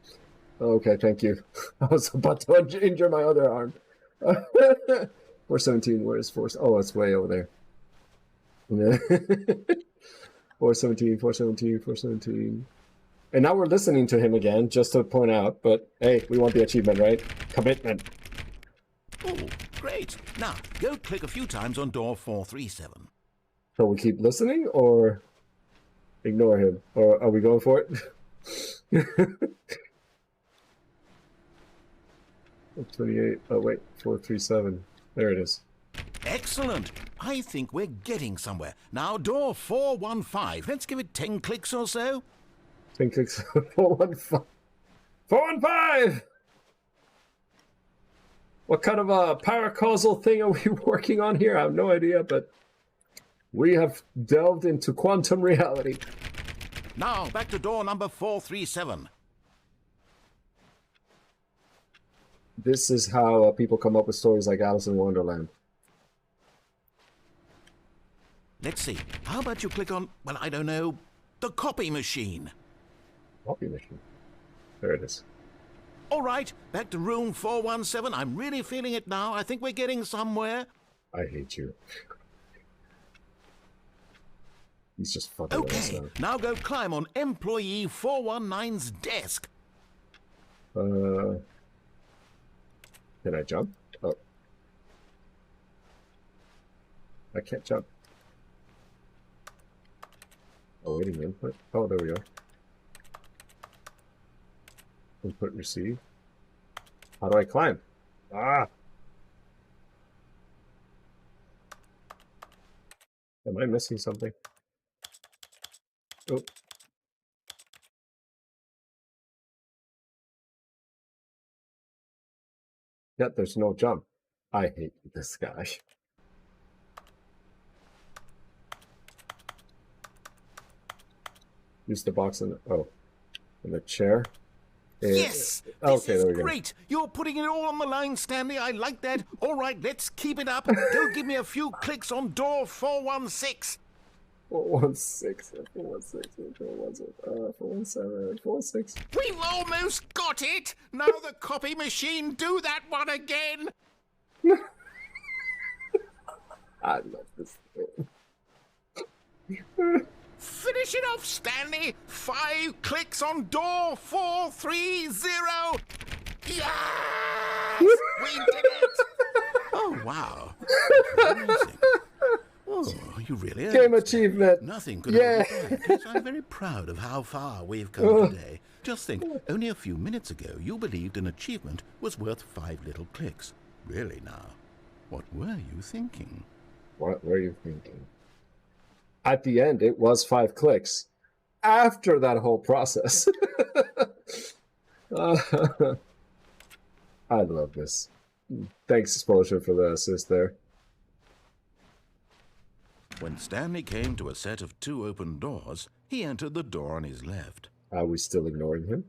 B: Okay, thank you. I was about to injure my other arm. 417, where's 4? Oh, it's way over there. 417, 417, 417. And now we're listening to him again, just to point out, but hey, we want the achievement, right? Commitment.
F: Oh, great. Now, go click a few times on door 437.
B: So we keep listening, or ignore him? Or are we going for it? 28, oh wait, 437. There it is.
F: Excellent. I think we're getting somewhere. Now, door 415. Let's give it 10 clicks or so.
B: 10 clicks. 415. 415! What kind of a paracausal thing are we working on here? I have no idea, but we have delved into quantum reality.
F: Now, back to door number 437.
B: This is how people come up with stories like Alice in Wonderland.
F: Let's see. How about you click on, well, I don't know, the copy machine?
B: Copy machine. There it is.
F: All right, back to room 417. I'm really feeling it now. I think we're getting somewhere.
B: I hate you. He's just fucking with us
F: Okay,
B: now.
F: now go climb on employee 419's desk.
B: Can I jump? Oh. I can't jump. Awaiting input. Oh, there we go. Input received. How do I climb? Ah! Am I missing something? Oh. Yeah, there's no jump. I hate this guy. Use the box in the chair.
F: Yes!
B: Okay,
F: This
B: there we
F: is
B: go.
F: great! You're putting it all on the line, Stanley. I like that. All right, let's keep it up. Go give me a few clicks on door 416.
B: 416, 416, 417, 416.
F: We've almost got it! Now the copy machine, do that one again!
B: I love this thing.
F: Finish it off, Stanley! 5 clicks on door 430! Yes! We did it! Oh, wow. Amazing. Oh, you really
B: Game
F: are.
B: achievement.
F: Nothing could
B: Yeah.
F: have been done. I'm very proud of how far we've come today. Just think, only a few minutes ago you believed an achievement was worth 5 little clicks. Really now, what were you thinking?
B: What were you thinking? At the end, it was 5 clicks. After that whole process. I love this. Thanks, Exposure, for the assist there.
F: When Stanley came to a set of 2 open doors, he entered the door on his left.
B: Are we still ignoring him?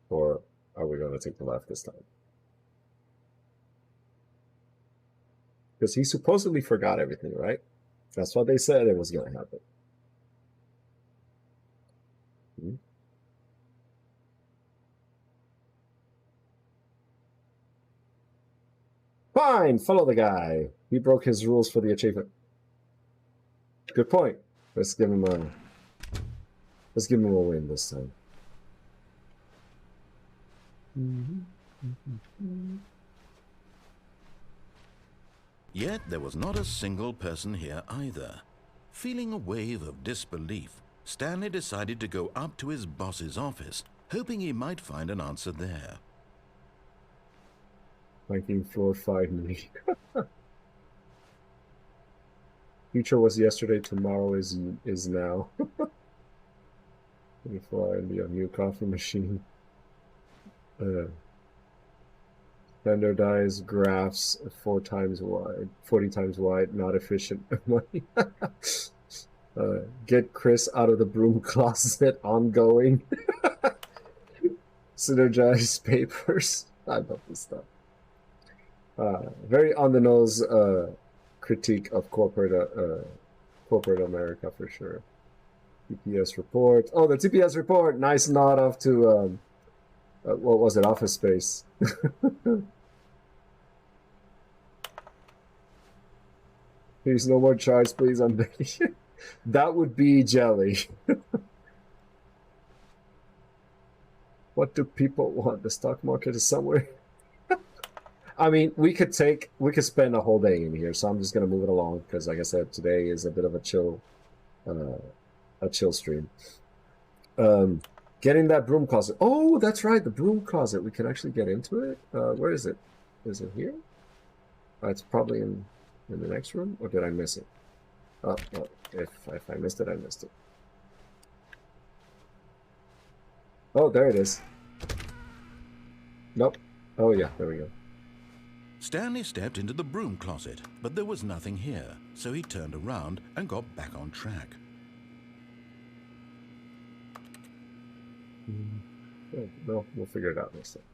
B: Or are we going to take the left this time? Because he supposedly forgot everything, right? That's what they said it was going to happen. Fine, follow the guy. He broke his rules for the achievement. Good point. Let's give him a Let's give him a win this time.
F: Yet there was not a single person here either. Feeling a wave of disbelief, Stanley decided to go up to his boss's office, hoping he might find an answer there.
B: 19th floor, 5 minutes. Future was yesterday, tomorrow is now. 24 and be a new coffee machine. Standardized graphs 40 times wide, not efficient money. Get Chris out of the broom closet, ongoing. Synergize papers. I love this stuff. Very on the nose critique of corporate America for sure. TPS report. Oh, the TPS report. Nice nod off to what was it? Office Space. Please, no more charts, please. I'm begging. That would be jelly. What do people want? The stock market is somewhere. I mean, we could spend a whole day in here, so I'm just gonna move it along because, like I said, today is a bit of a chill stream. Getting that broom closet. Oh, that's right, the broom closet. We can actually get into it. Where is it? Is it here? It's probably in the next room, or did I miss it? Oh, well, if I missed it, I missed it. Oh, there it is. Nope. Oh yeah, there we go.
F: Stanley stepped into the broom closet, but there was nothing here, so he turned around and got back on track.
B: Oh, no, we'll figure it out next time.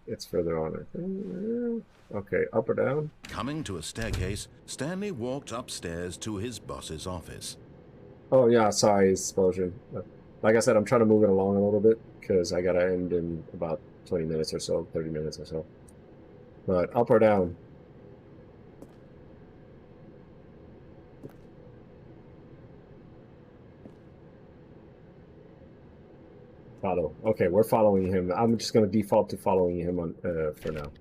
B: It's further on, I think. Okay, up or down?
F: Coming to a staircase, Stanley walked upstairs to his boss's office.
B: Oh yeah, sorry, explosion. Like I said, I'm trying to move it along a little bit because I gotta end in about 20 minutes or so, 30 minutes or so. But up or down? Follow. Okay, we're following him. I'm just gonna default to following him on for now.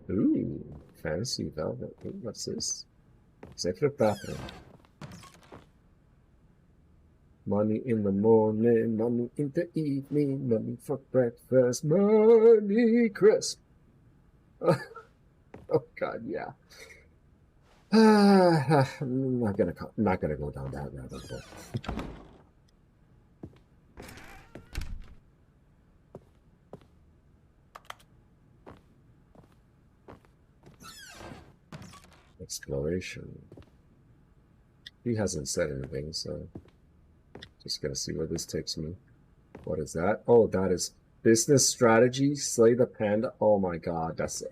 B: Ooh, fancy velvet. Ooh, what's this? Executive bathroom. Money in the morning, money in the evening, money for breakfast, money crisp. Oh God, yeah. I'm not gonna go down that rabbit hole. Exploration. He hasn't said anything, so just gonna see where this takes me. What is that? Oh, that is business strategy. Slay the panda. Oh my God, that's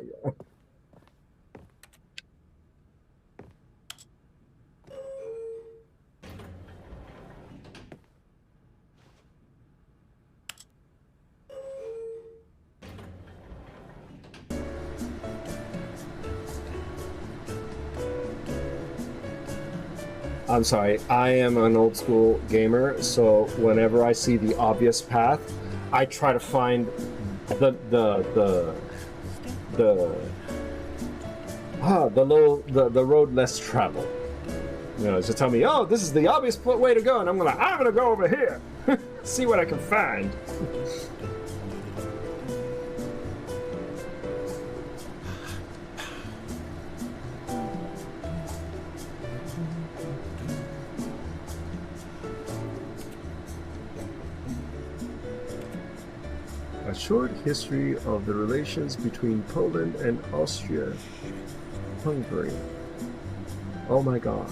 B: I'm sorry, I am an old school gamer, so whenever I see the obvious path, I try to find the road less traveled. You know, to tell me, oh, this is the obvious way to go, and I'm gonna go over here, see what I can find. A short history of the relations between Poland and Austria-Hungary. Oh my God.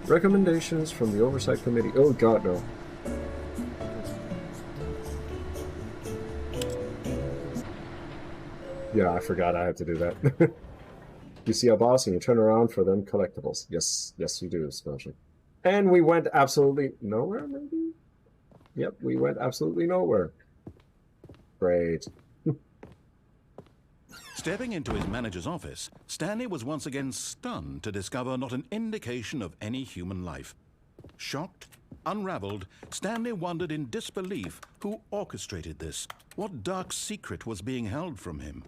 B: Recommendations from the Oversight Committee. Oh God, no. Yeah, I forgot I had to do that. You see a boss and you turn around for them collectibles. Yes, yes you do, especially. And we went absolutely nowhere, maybe? Yep, we went absolutely nowhere. Great.
F: Stepping into his manager's office, Stanley was once again stunned to discover not an indication of any human life. Shocked, unraveled, Stanley wondered in disbelief who orchestrated this, what dark secret was being held from him.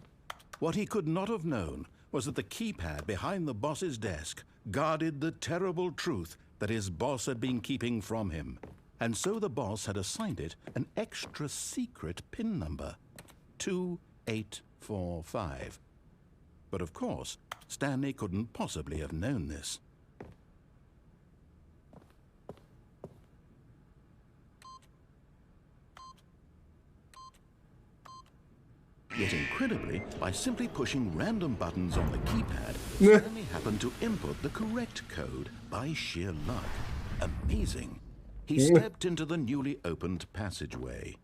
F: What he could not have known was that the keypad behind the boss's desk guarded the terrible truth that his boss had been keeping from him. And so the boss had assigned it an extra secret PIN number, 2845. But of course, Stanley couldn't possibly have known this. Yet incredibly, by simply pushing random buttons on the keypad, Stanley happened to input the correct code by sheer luck. Amazing. He stepped into the newly opened passageway.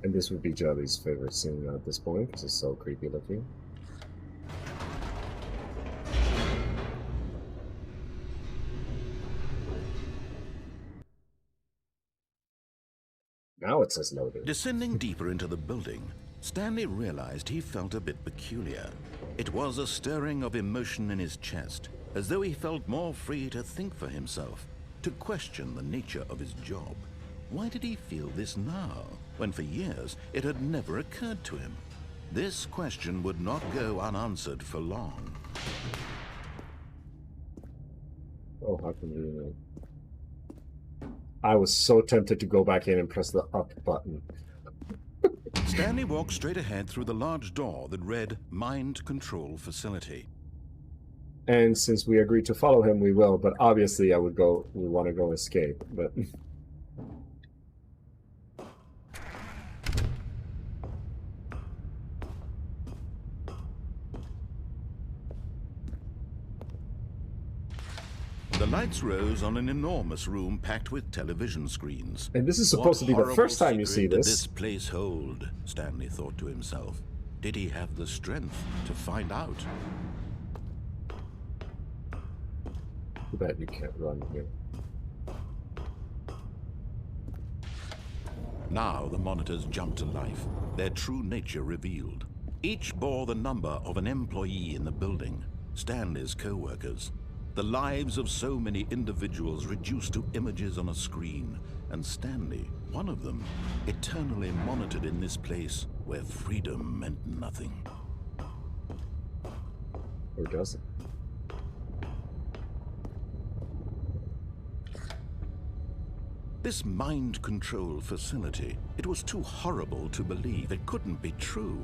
B: And this would be Jelly's favorite scene at this point because it's so creepy looking. Now it says loaded.
F: Descending deeper into the building, Stanley realized he felt a bit peculiar. It was a stirring of emotion in his chest, as though he felt more free to think for himself, to question the nature of his job. Why did he feel this now, when for years it had never occurred to him? This question would not go unanswered for long.
B: Oh, how convenient. I was so tempted to go back in and press the up button.
F: Stanley walked straight ahead through the large door that read Mind Control Facility.
B: And since we agreed to follow him, we will, but obviously we want to go escape, but...
F: The lights rose on an enormous room packed with television screens.
B: And this is supposed to be the first time you see
F: What horrible secret did
B: this.
F: this place hold? Stanley thought to himself. Did he have the strength to find out?
B: Too bad you can't run here.
F: Now the monitors jumped to life, their true nature revealed. Each bore the number of an employee in the building, Stanley's co-workers. The lives of so many individuals reduced to images on a screen, and Stanley, one of them, eternally monitored in this place where freedom meant nothing.
B: Or does it?
F: This mind control facility, it was too horrible to believe. It couldn't be true.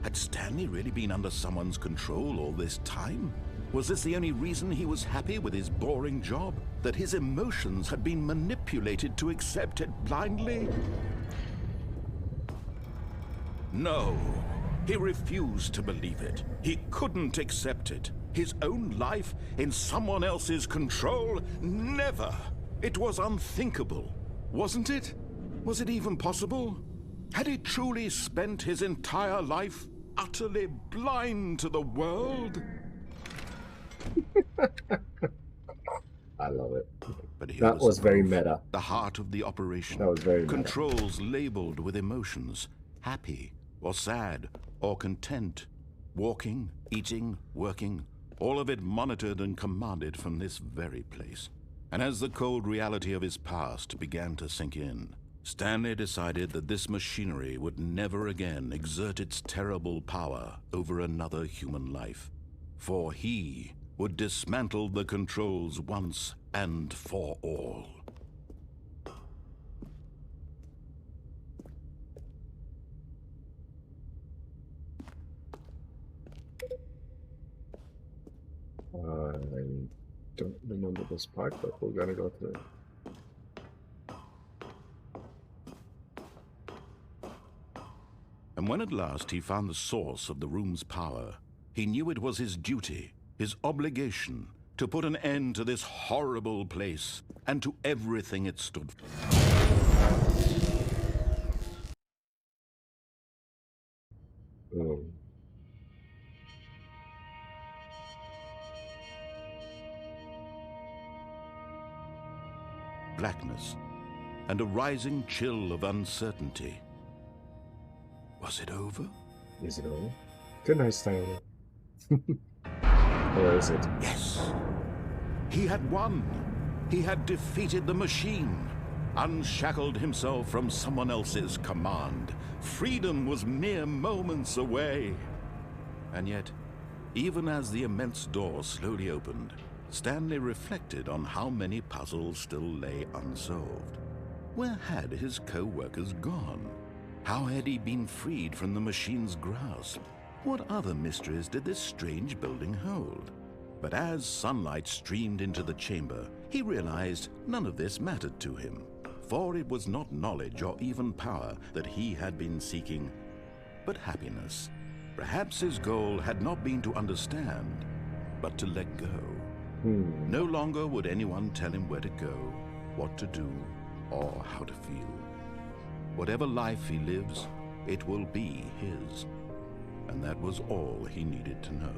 F: Had Stanley really been under someone's control all this time? Was this the only reason he was happy with his boring job? That his emotions had been manipulated to accept it blindly? No, he refused to believe it. He couldn't accept it. His own life in someone else's control? Never! It was unthinkable, wasn't it? Was it even possible? Had he truly spent his entire life utterly blind to the world?
B: I love it.
F: But here
B: That was
F: the
B: very
F: proof,
B: meta.
F: The heart of the operation.
B: That was very meta.
F: Controls labeled with emotions, happy or sad or content. Walking, eating, working, all of it monitored and commanded from this very place. And as the cold reality of his past began to sink in, Stanley decided that this machinery would never again exert its terrible power over another human life. For he would dismantle the controls once and for all.
B: I don't remember this part, but we're gonna go through it.
F: And when at last he found the source of the room's power, he knew it was his duty, his obligation, to put an end to this horrible place and to everything it stood for. blackness and a rising chill of uncertainty. Was it over?
B: Is it over? Good night, Stanley. Or is it?
F: Yes. He had won. He had defeated the machine, unshackled himself from someone else's command. Freedom was mere moments away. And yet, even as the immense door slowly opened, Stanley reflected on how many puzzles still lay unsolved. Where had his co-workers gone? How had he been freed from the machine's grasp? What other mysteries did this strange building hold? But as sunlight streamed into the chamber, he realized none of this mattered to him, for it was not knowledge or even power that he had been seeking, but happiness. Perhaps his goal had not been to understand, but to let go. No longer would anyone tell him where to go, what to do, or how to feel. Whatever life he lives, it will be his. And that was all he needed to know.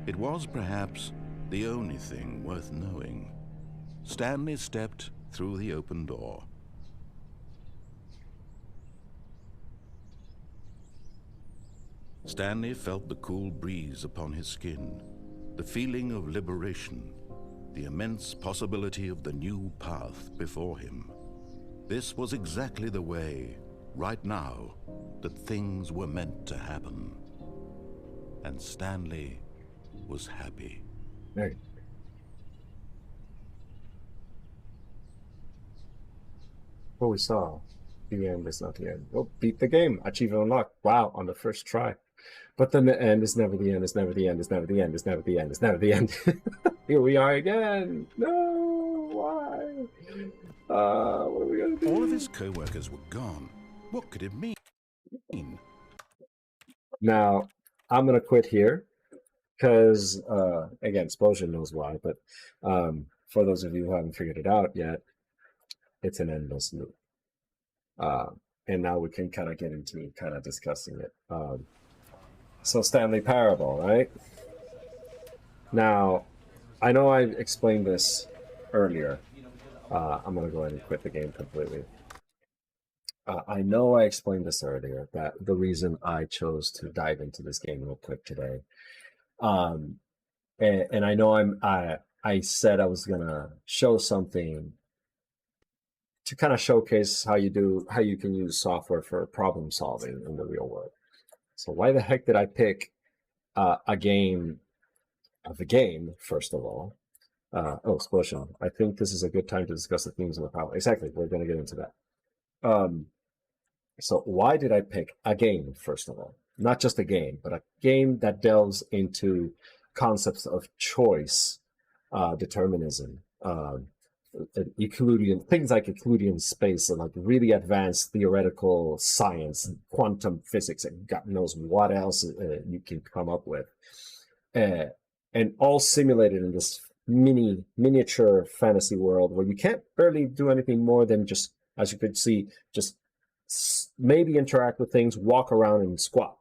F: It was perhaps the only thing worth knowing. Stanley stepped through the open door. Stanley felt the cool breeze upon his skin, the feeling of liberation, the immense possibility of the new path before him. This was exactly the way, right now, that things were meant to happen. And Stanley was happy.
B: Hey. What we saw, the end is not the end. Oh, beat the game, achieve unlocked. Wow, on the first try. But then the end is never the end, is never the end, is never the end, is never the end, is never the end. Here we are again. No, why? What are we gonna do?
F: All of his co-workers were gone. What could it mean?
B: Now, I'm gonna quit here because, again, Explosion knows why. But for those of you who haven't figured it out yet, it's an endless loop. And now we can kind of get into kind of discussing it. So Stanley Parable, right? Now, I know I explained this earlier. I'm going to go ahead and quit the game completely. I know I explained this earlier, that the reason I chose to dive into this game real quick today. And I know I said I was going to show something to kind of showcase how you can use software for problem solving in the real world. So why the heck did I pick a game, first of all? Explosion. I think this is a good time to discuss the themes of the power. Exactly, we're going to get into that. So why did I pick a game, first of all? Not just a game, but a game that delves into concepts of choice, determinism, Euclidean, things like Euclidean space and like really advanced theoretical science, quantum physics, and God knows what else you can come up with. And all simulated in this miniature fantasy world where you can't barely do anything more than just, as you could see, just maybe interact with things, walk around and squat.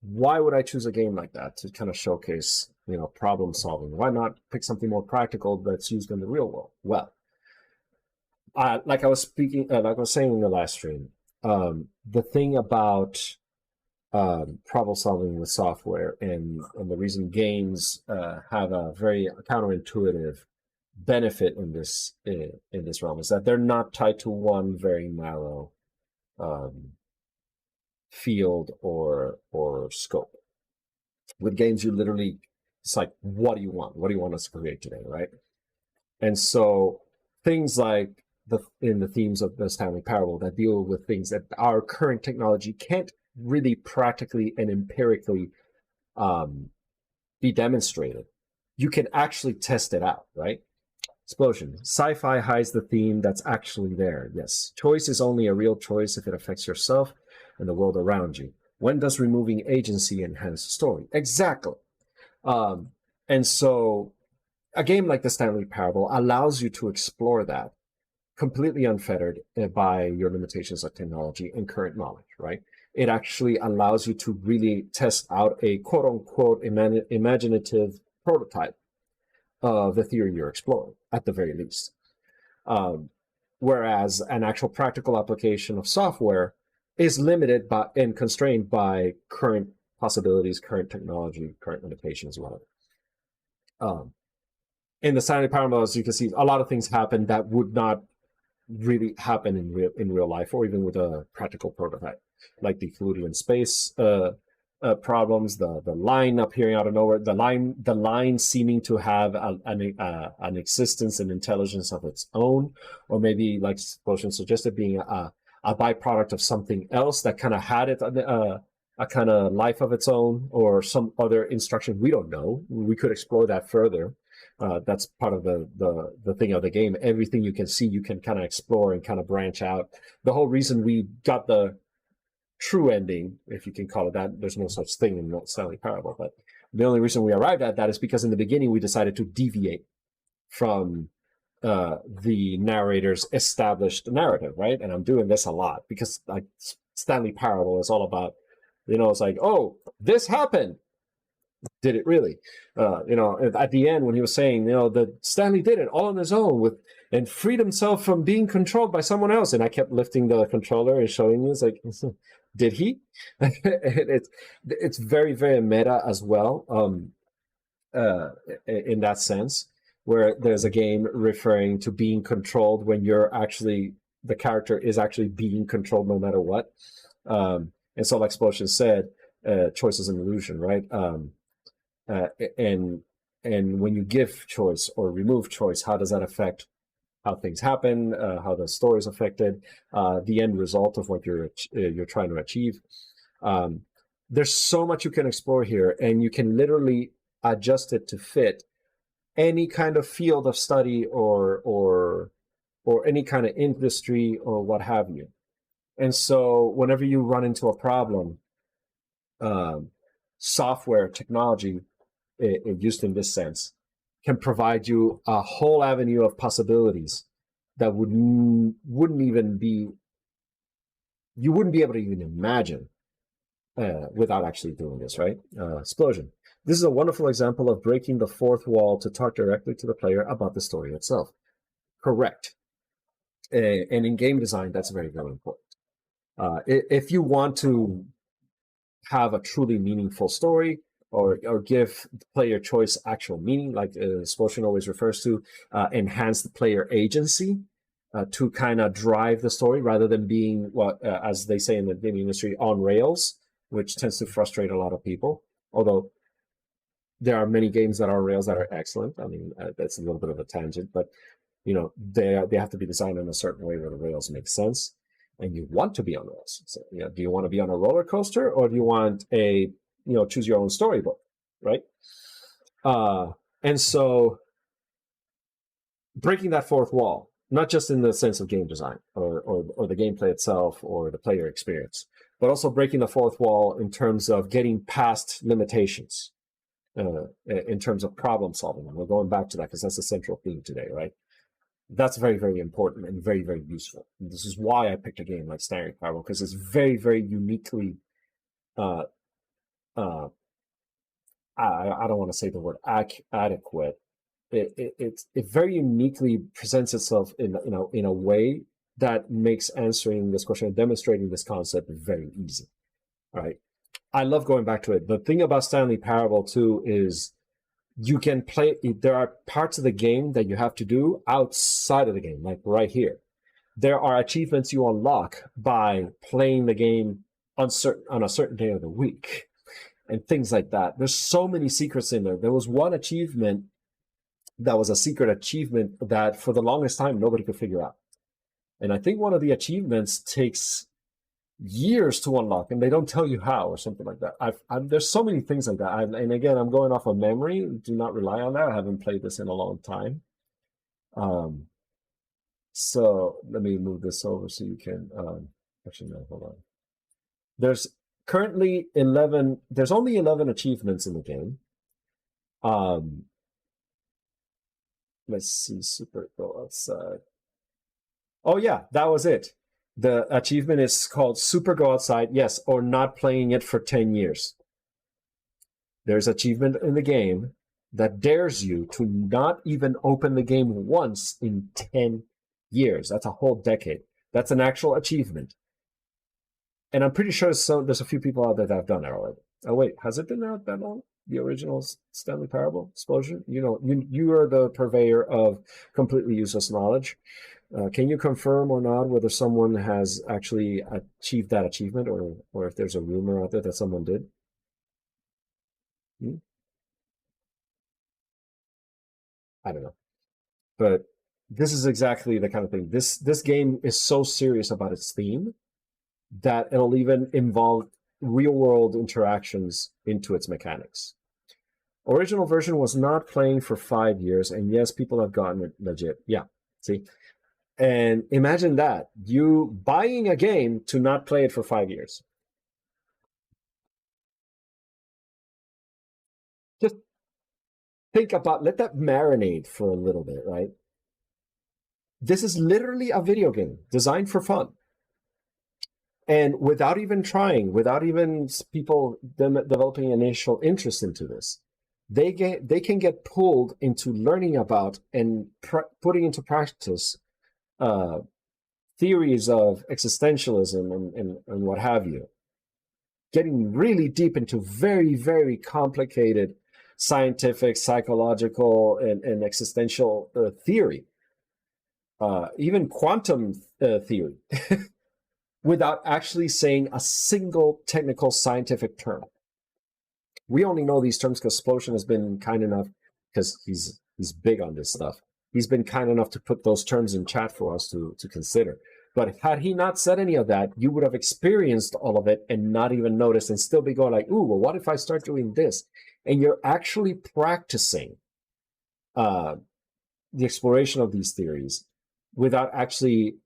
B: Why would I choose a game like that to kind of showcase, problem solving? Why not pick something more practical that's used in the real world? Well, like I was saying in the last stream, the thing about problem solving with software and the reason games have a very counterintuitive benefit in this realm is that they're not tied to one very narrow field or scope. With games, you literally, it's like, what do you want? What do you want us to create today, right? And so things like in the themes of the Stanley Parable that deal with things that our current technology can't really practically and empirically be demonstrated. You can actually test it out, right? Explosion. Sci-fi hides the theme that's actually there. Yes. Choice is only a real choice if it affects yourself and the world around you. When does removing agency enhance the story? Exactly. And so a game like the Stanley Parable allows you to explore that completely unfettered by your limitations of technology and current knowledge, right? It actually allows you to really test out a quote-unquote imaginative prototype of the theory you're exploring, at the very least. Whereas an actual practical application of software is limited by and constrained by current possibilities, current technology, current limitations, whatever. In the Stanley Parable, as you can see, a lot of things happen that would not really happen in real life, or even with a practical prototype, like the Fluidian space problems, the line appearing out of nowhere, the line seeming to have an existence and intelligence of its own, or maybe, like Explosion suggested, being a byproduct of something else that kind of had a kind of life of its own, or some other instruction. We don't know. We could explore that further. That's part of the thing of the game. Everything you can see, you can kind of explore and kind of branch out. The whole reason we got the true ending, if you can call it that, there's no such thing in Stanley Parable, but the only reason we arrived at that is because in the beginning we decided to deviate from the narrator's established narrative, right? And I'm doing this a lot because like Stanley Parable is all about, it's like, oh, this happened. Did it really? At the end when he was saying, that Stanley did it all on his own and freed himself from being controlled by someone else. And I kept lifting the controller and showing you, it's like, did he? It's very, very meta as well, in that sense, where there's a game referring to being controlled when the character is actually being controlled no matter what. And so, like Explosion said, choice is an illusion, right? And when you give choice or remove choice, how does that affect how things happen, how the story is affected, the end result of what you're trying to achieve? There's so much you can explore here, and you can literally adjust it to fit any kind of field of study or any kind of industry or what have you. And so whenever you run into a problem, software technology, used in this sense, can provide you a whole avenue of possibilities that wouldn't be able to even imagine without actually doing this, right? Explosion. This is a wonderful example of breaking the fourth wall to talk directly to the player about the story itself. Correct. And in game design, that's very, very important. If you want to have a truly meaningful story, or give the player choice actual meaning, like Explosion always refers to, enhance the player agency to kind of drive the story rather than being what, as they say in the gaming industry, on rails, which tends to frustrate a lot of people. Although there are many games that are on rails that are excellent. I mean, that's a little bit of a tangent, but they have to be designed in a certain way where the rails make sense, and you want to be on rails. So, do you want to be on a roller coaster, or do you want a choose your own storybook, right? And so breaking that fourth wall, not just in the sense of game design or the gameplay itself or the player experience, but also breaking the fourth wall in terms of getting past limitations, in terms of problem solving. And we're going back to that because that's the central theme today, right? That's very, very important and very, very useful. And this is why I picked a game like Stanley Parable, because it's very, very uniquely I don't want to say the word adequate. It very uniquely presents itself in a way that makes answering this question and demonstrating this concept very easy. All right. I love going back to it. The thing about Stanley Parable too is you can play. There are parts of the game that you have to do outside of the game, like right here. There are achievements you unlock by playing the game on a certain day of the week, and things like that. There's so many secrets in there. There was one achievement that was a secret achievement that for the longest time nobody could figure out. And I think one of the achievements takes years to unlock, and they don't tell you how or something like that. There's so many things like that. And again, I'm going off of memory. Do not rely on that. I haven't played this in a long time. So let me move this over so you can, actually, no, hold on. There's currently 11, there's only 11 achievements in the game. Let's see, super go outside. Oh yeah, that was it. The achievement is called Super Go Outside, yes, or not playing it for 10 years. There's achievement in the game that dares you to not even open the game once in 10 years. That's a whole decade. That's an actual achievement. And I'm pretty sure there's a few people out there that have done that already. Oh wait, has it been out that long? The original Stanley Parable Explosion? You know, you are the purveyor of completely useless knowledge. Can you confirm or not whether someone has actually achieved that achievement, or if there's a rumor out there that someone did? I don't know. But this is exactly the kind of thing. This game is so serious about its theme that it'll even involve real-world interactions into its mechanics. Original version was not playing for 5 years, and yes, people have gotten it legit. Yeah, see? And imagine that. You buying a game to not play it for 5 years. Just think about, let that marinate for a little bit, right? This is literally a video game designed for fun. And without even trying, without even people developing initial interest into this, they can get pulled into learning about and putting into practice theories of existentialism and what have you. Getting really deep into very, very complicated scientific, psychological, and existential theory. Even quantum theory. Without actually saying a single technical scientific term. We only know these terms because Splosion has been kind enough, because he's big on this stuff. He's been kind enough to put those terms in chat for us to consider. But had he not said any of that, you would have experienced all of it and not even noticed and still be going like, ooh, well, what if I start doing this? And you're actually practicing the exploration of these theories without actually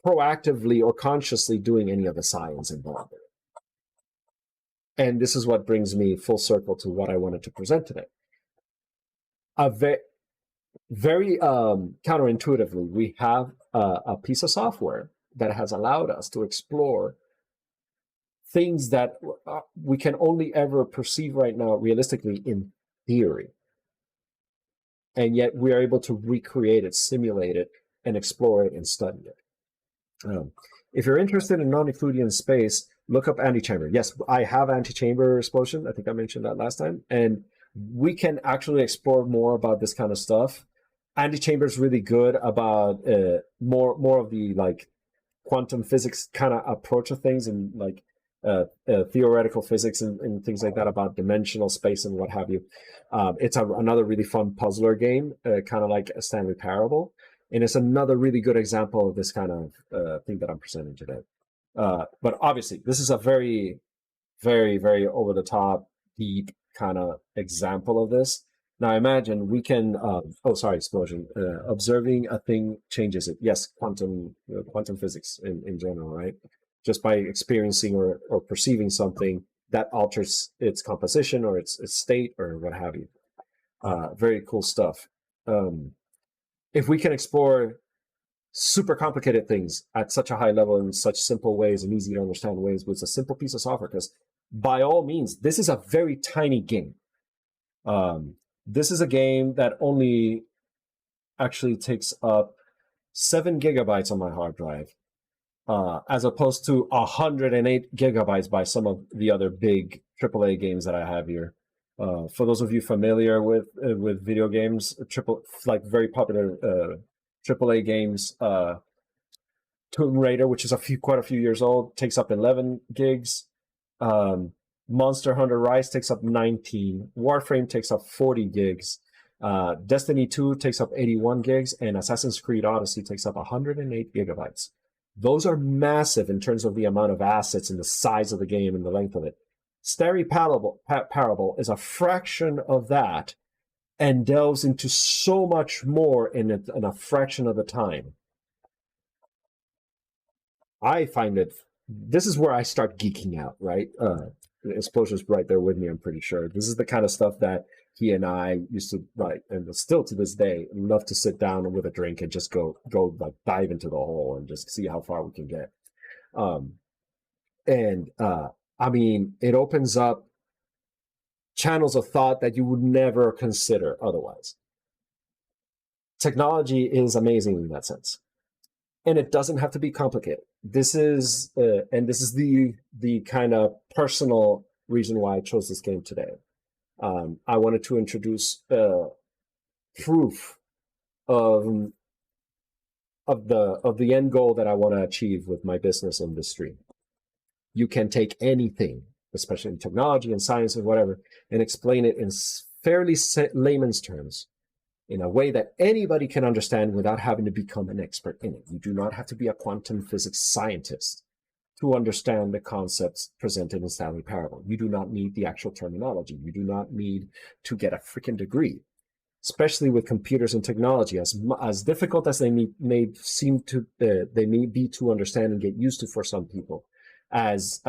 B: proactively or consciously doing any of the science involved in it. And this is what brings me full circle to what I wanted to present today. Very counterintuitively, we have a piece of software that has allowed us to explore things that we can only ever perceive right now realistically in theory. And yet we are able to recreate it, simulate it, and explore it and study it. If you're interested in non-Euclidean space, look up Antichamber. Yes, I have Antichamber Explosion. I think I mentioned that last time. And we can actually explore more about this kind of stuff. Antichamber is really good about more of the like quantum physics kind of approach of things, and like theoretical physics and things like that about dimensional space and what have you. It's another really fun puzzler game, kind of like a Stanley Parable. And it's another really good example of this kind of thing that I'm presenting today. But obviously, this is a very, very, very over-the-top, deep kind of example of this. Now, imagine we can, explosion. Observing a thing changes it. Yes, quantum physics in general, right? Just by experiencing or perceiving something that alters its composition or its state or what have you. Very cool stuff. If we can explore super complicated things at such a high level in such simple ways and easy to understand ways with a simple piece of software, because by all means, this is a very tiny game. This is a game that only actually takes up 7 gigabytes on my hard drive, as opposed to 108 gigabytes by some of the other big AAA games that I have here. For those of you familiar with video games, very popular AAA games, Tomb Raider, which is quite a few years old, takes up 11 gigs. Monster Hunter Rise takes up 19. Warframe takes up 40 gigs. Destiny 2 takes up 81 gigs, and Assassin's Creed Odyssey takes up 108 gigabytes. Those are massive in terms of the amount of assets and the size of the game and the length of it. Stanley Parable is a fraction of that and delves into so much more in a fraction of the time. I find this is where I start geeking out, right? Explosion's right there with me, I'm pretty sure. This is the kind of stuff that he and I used to, like, and still to this day, love to sit down with a drink and just go like dive into the hole and just see how far we can get. I mean, it opens up channels of thought that you would never consider otherwise. technology is amazing in that sense, and it doesn't have to be complicated. This is the kind of personal reason why I chose this game today. I wanted to introduce proof of the end goal that I want to achieve with my business in this stream. You can take anything, especially in technology and science and whatever, and explain it in fairly layman's terms, in a way that anybody can understand without having to become an expert in it. You do not have to be a quantum physics scientist to understand the concepts presented in Stanley Parable. You do not need the actual terminology. You do not need to get a freaking degree, especially with computers and technology. As difficult as they may seem to, they may be to understand and get used to for some people, as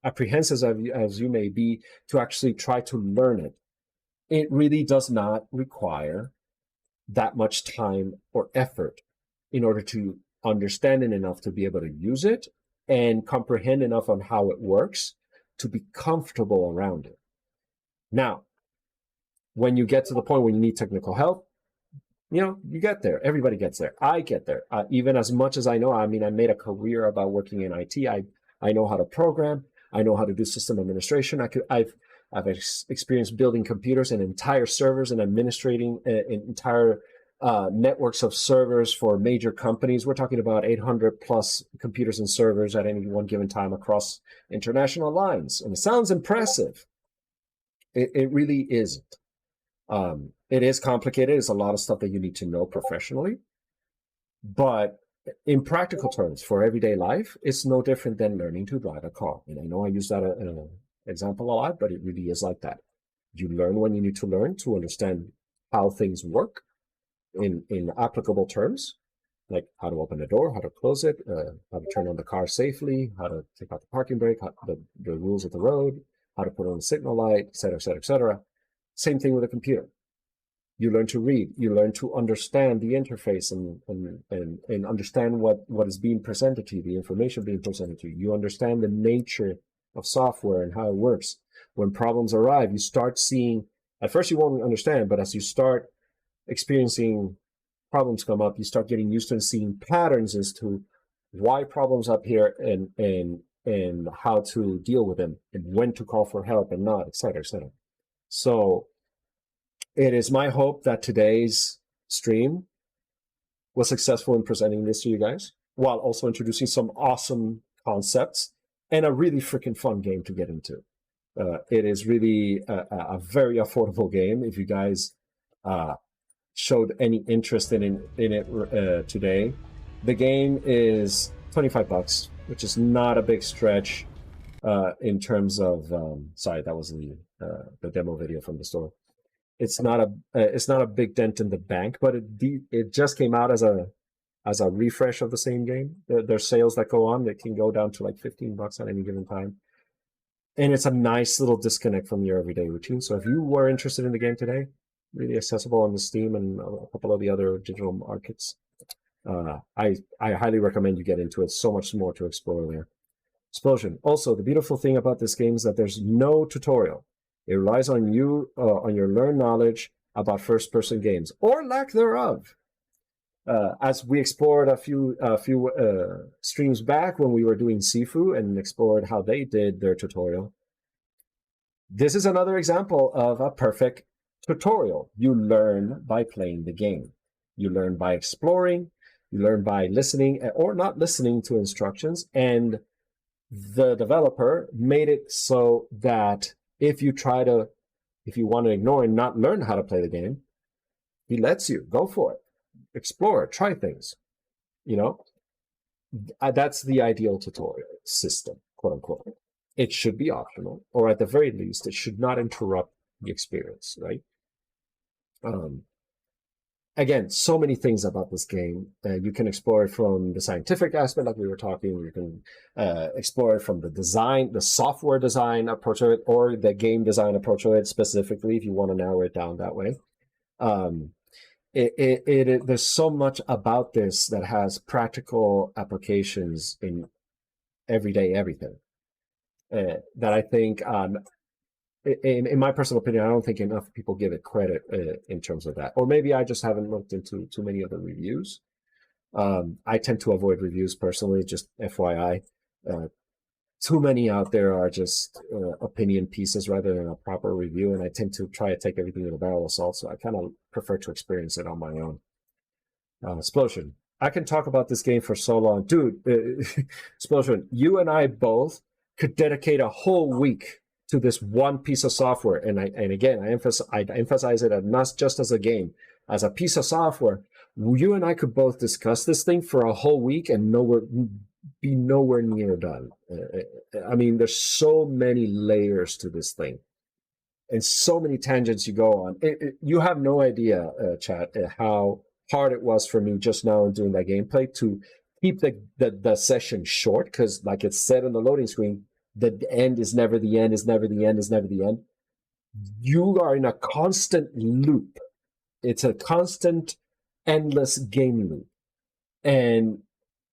B: apprehensive as you may be to actually try to learn it, it really does not require that much time or effort in order to understand it enough to be able to use it and comprehend enough on how it works to be comfortable around it. Now, when you get to the point where you need technical help, you get there. Everybody gets there. I get there. Even as much as I know, I made a career about working in IT. I know how to program. I know how to do system administration. I've experienced building computers and entire servers and administrating entire networks of servers for major companies. We're talking about 800 plus computers and servers at any one given time across international lines. And it sounds impressive. It really isn't. It is complicated. It's a lot of stuff that you need to know professionally. But in practical terms, for everyday life, it's no different than learning to drive a car. And I know I use that example a lot, but it really is like that. You learn when you need to learn to understand how things work in applicable terms, like how to open a door, how to close it, how to turn on the car safely, how to take out the parking brake, the rules of the road, how to put on a signal light, et cetera, et cetera, et cetera. Same thing with a computer. You learn to read. You learn to understand the interface and understand what is being presented to you, the information being presented to you. You understand the nature of software and how it works. When problems arrive, you start seeing, at first you won't understand, but as you start experiencing problems come up, you start getting used to and seeing patterns as to why problems appear and how to deal with them and when to call for help and not, et cetera, et cetera. So it is my hope that today's stream was successful in presenting this to you guys, while also introducing some awesome concepts and a really freaking fun game to get into. It is really a very affordable game. If you guys showed any interest in it today, the game is $25, which is not a big stretch in terms of. Sorry, that was the demo video from the store. It's not a big dent in the bank, but it just came out as a refresh of the same game. There's sales that go on that can go down to like $15 at any given time. And it's a nice little disconnect from your everyday routine. So if you were interested in the game today, really accessible on the Steam and a couple of the other digital markets, I highly recommend you get into it. So much more to explore there. Explosion. Also, the beautiful thing about this game is that there's no tutorial. It relies on you, on your learned knowledge about first-person games, or lack thereof. As we explored a few streams back when we were doing Sifu and explored how they did their tutorial, this is another example of a perfect tutorial. You learn by playing the game. You learn by exploring. You learn by listening or not listening to instructions. And the developer made it so that if you want to ignore and not learn how to play the game, he lets you go for it. Explore, try things. That's the ideal tutorial system, quote unquote. It should be optional, or at the very least, it should not interrupt the experience, right? Again, so many things about this game. You can explore it from the scientific aspect, like we were talking. You can explore it from the design, the software design approach of it, or the game design approach of it specifically, if you want to narrow it down that way. There's so much about this that has practical applications in everyday everything that I think in my personal opinion, I don't think enough people give it credit in terms of that. Or maybe I just haven't looked into too many of the reviews. I tend to avoid reviews personally, just FYI. Too many out there are just opinion pieces rather than a proper review, and I tend to try to take everything with a barrel of salt, so I kind of prefer to experience it on my own. Explosion. I can talk about this game for so long. Dude, Explosion, you and I both could dedicate a whole week to this one piece of software, and again, I emphasize it as not just as a game, as a piece of software. You and I could both discuss this thing for a whole week and be nowhere near done. I mean, there's so many layers to this thing and so many tangents you go on. You have no idea, chat, how hard it was for me just now in doing that gameplay to keep the session short, because like it said on the loading screen, the end is never the end, is never the end, is never the end. You are in a constant loop. It's a constant, endless game loop. And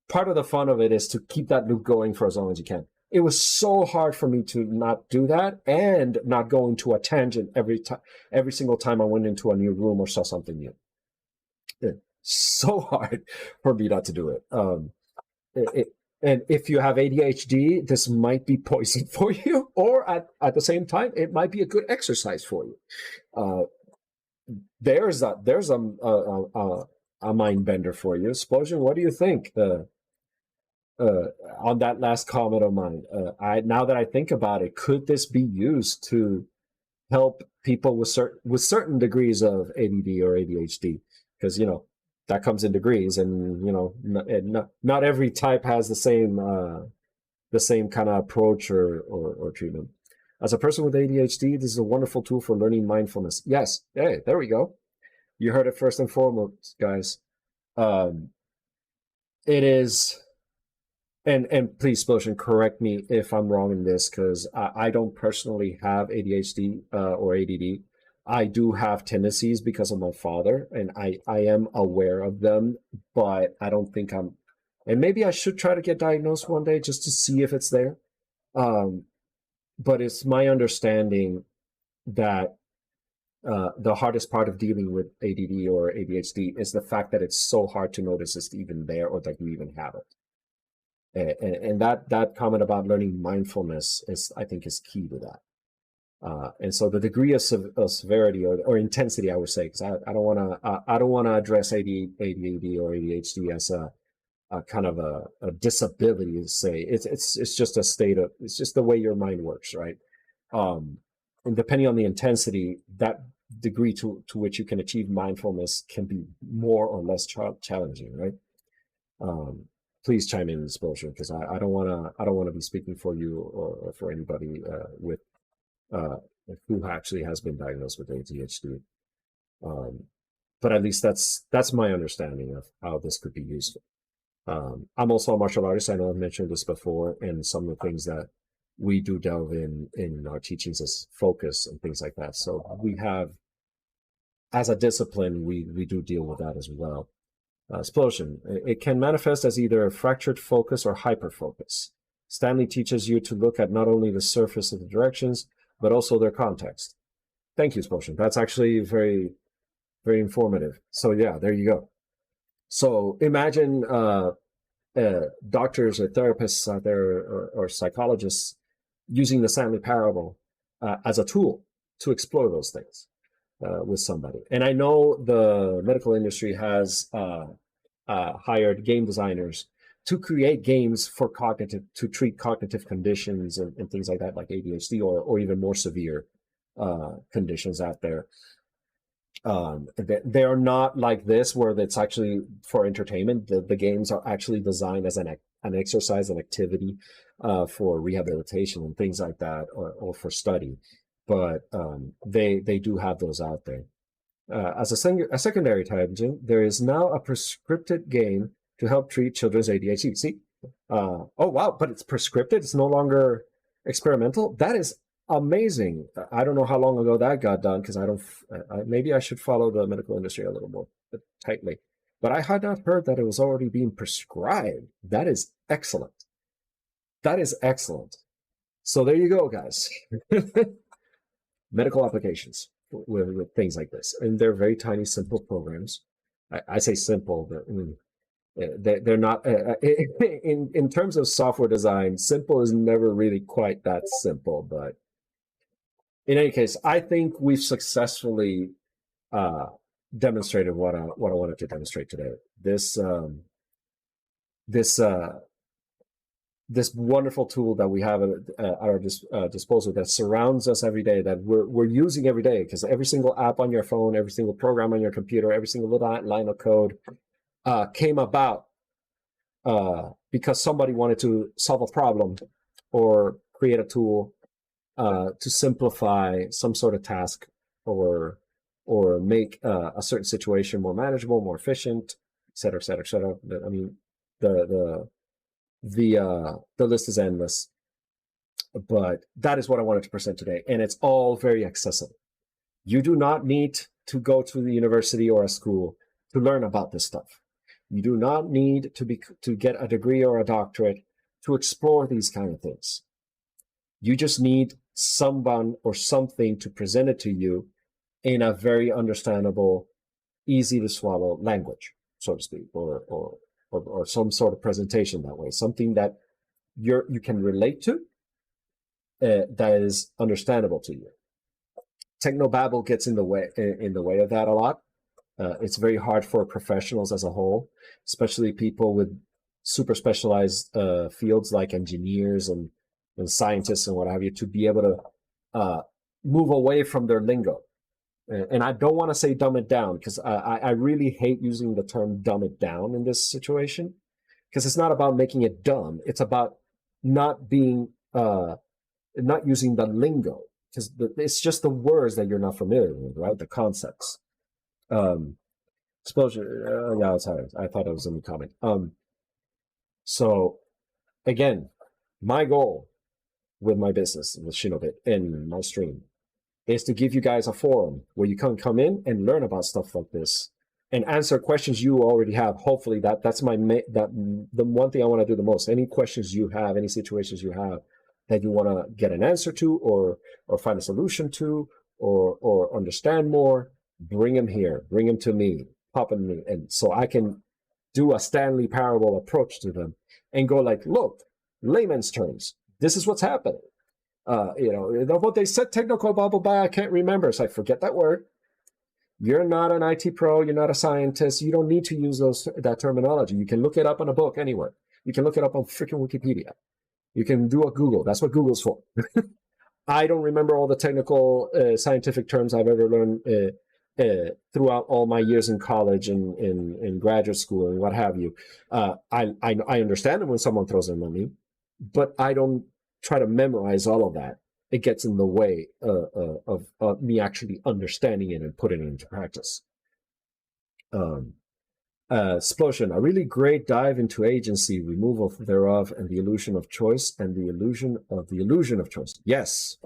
B: part of the fun of it is to keep that loop going for as long as you can. It was so hard for me to not do that and not go into a tangent every single time I went into a new room or saw something new. So hard for me not to do it. And if you have ADHD, this might be poison for you, or at the same time, it might be a good exercise for you. There's a mind bender for you. Explosion, what do you think? On that last comment of mine, now that I think about it, could this be used to help people with certain degrees of ADD or ADHD? Because that comes in degrees, and not every type has the same kind of approach or treatment. As a person with ADHD, this is a wonderful tool for learning mindfulness. Yes, hey, there we go. You heard it first and foremost, guys. It is. And please, Explosion, correct me if I'm wrong in this, because I don't personally have ADHD or ADD. I do have tendencies because of my father, and I am aware of them, but I don't think I'm... And maybe I should try to get diagnosed one day just to see if it's there. But it's my understanding that the hardest part of dealing with ADD or ADHD is the fact that it's so hard to notice it's even there or that you even have it. And that comment about learning mindfulness I think is key to that. And so the degree of severity or intensity, I would say, because I don't want to address ADD or ADHD as a kind of a disability to say. It's just a state of, it's just the way your mind works, right? And depending on the intensity, that degree to which you can achieve mindfulness can be more or less challenging, right? Please chime in, Explosion, because I don't want to be speaking for you or for anybody with who actually has been diagnosed with ADHD. But at least that's my understanding of how this could be useful. I'm also a martial artist. I know I've mentioned this before, and some of the things that we do delve in our teachings is focus and things like that. So we have, as a discipline, we do deal with that as well. Explosion. It can manifest as either fractured focus or hyperfocus. Stanley teaches you to look at not only the surface of the directions, but also their context. Thank you, Explosion. That's actually very, very informative. So yeah, there you go. So imagine doctors or therapists out there or psychologists using the Stanley Parable as a tool to explore those things with somebody. And I know the medical industry has hired game designers to create games for to treat cognitive conditions and things like that, like ADHD or even more severe conditions out there. They are not like this, where it's actually for entertainment. The games are actually designed as an exercise, an activity for rehabilitation and things like that, or for study. But they do have those out there. As a secondary tangent, there is now a prescripted game to help treat children's ADHD. See? Oh, wow, but it's prescripted? It's no longer experimental? That is amazing. I don't know how long ago that got done, because maybe I should follow the medical industry a little more tightly. But I had not heard that it was already being prescribed. That is excellent. That is excellent. So there you go, guys. medical applications with things like this, and they're very tiny, simple programs. I say simple, but they're not. In terms of software design, simple is never really quite that simple. But in any case, I think we've successfully demonstrated what I wanted to demonstrate today. This wonderful tool that we have at our disposal that surrounds us every day, that we're using every day, because every single app on your phone, every single program on your computer, every single little line of code came about because somebody wanted to solve a problem or create a tool to simplify some sort of task or make a certain situation more manageable, more efficient, et cetera, et cetera, et cetera. I mean, the list is endless, but that is what I wanted to present today, and it's all very accessible. You do not need to go to the university or a school to learn about this stuff. You do not need to get a degree or a doctorate to explore these kind of things. You just need someone or something to present it to you in a very understandable, easy to swallow language, so to speak, or some sort of presentation that way, something that you can relate to, that is understandable to you. Technobabble gets in the way of that a lot. It's very hard for professionals as a whole, especially people with super specialized fields like engineers and scientists and what have you, to be able to move away from their lingo. And I don't want to say dumb it down, because I really hate using the term dumb it down in this situation, because it's not about making it dumb. It's about not using the lingo, because it's just the words that you're not familiar with, right? The concepts. Explosion. Yeah, sorry. I thought it was in the comment. So again, my goal with my business, with Shinobit and my stream, is to give you guys a forum where you can come in and learn about stuff like this and answer questions you already have. Hopefully that's the one thing I want to do the most. Any questions you have, any situations you have that you want to get an answer to or find a solution to or understand more, bring them here, bring them to me, pop them to me, and so I can do a Stanley Parable approach to them and go like, look, layman's terms, this is what's happening. What they said technical blah, blah, blah, I can't remember. So I forget that word. You're not an IT pro. You're not a scientist. You don't need to use that terminology. You can look it up in a book anywhere. You can look it up on freaking Wikipedia. You can do a Google. That's what Google's for. I don't remember all the technical scientific terms I've ever learned throughout all my years in college and in graduate school and what have you. I understand them when someone throws them at me, but I don't try to memorize all of that. It gets in the way of me actually understanding it and putting it into practice. Explosion, a really great dive into agency, removal thereof, and the illusion of choice, and the illusion of choice. Yes.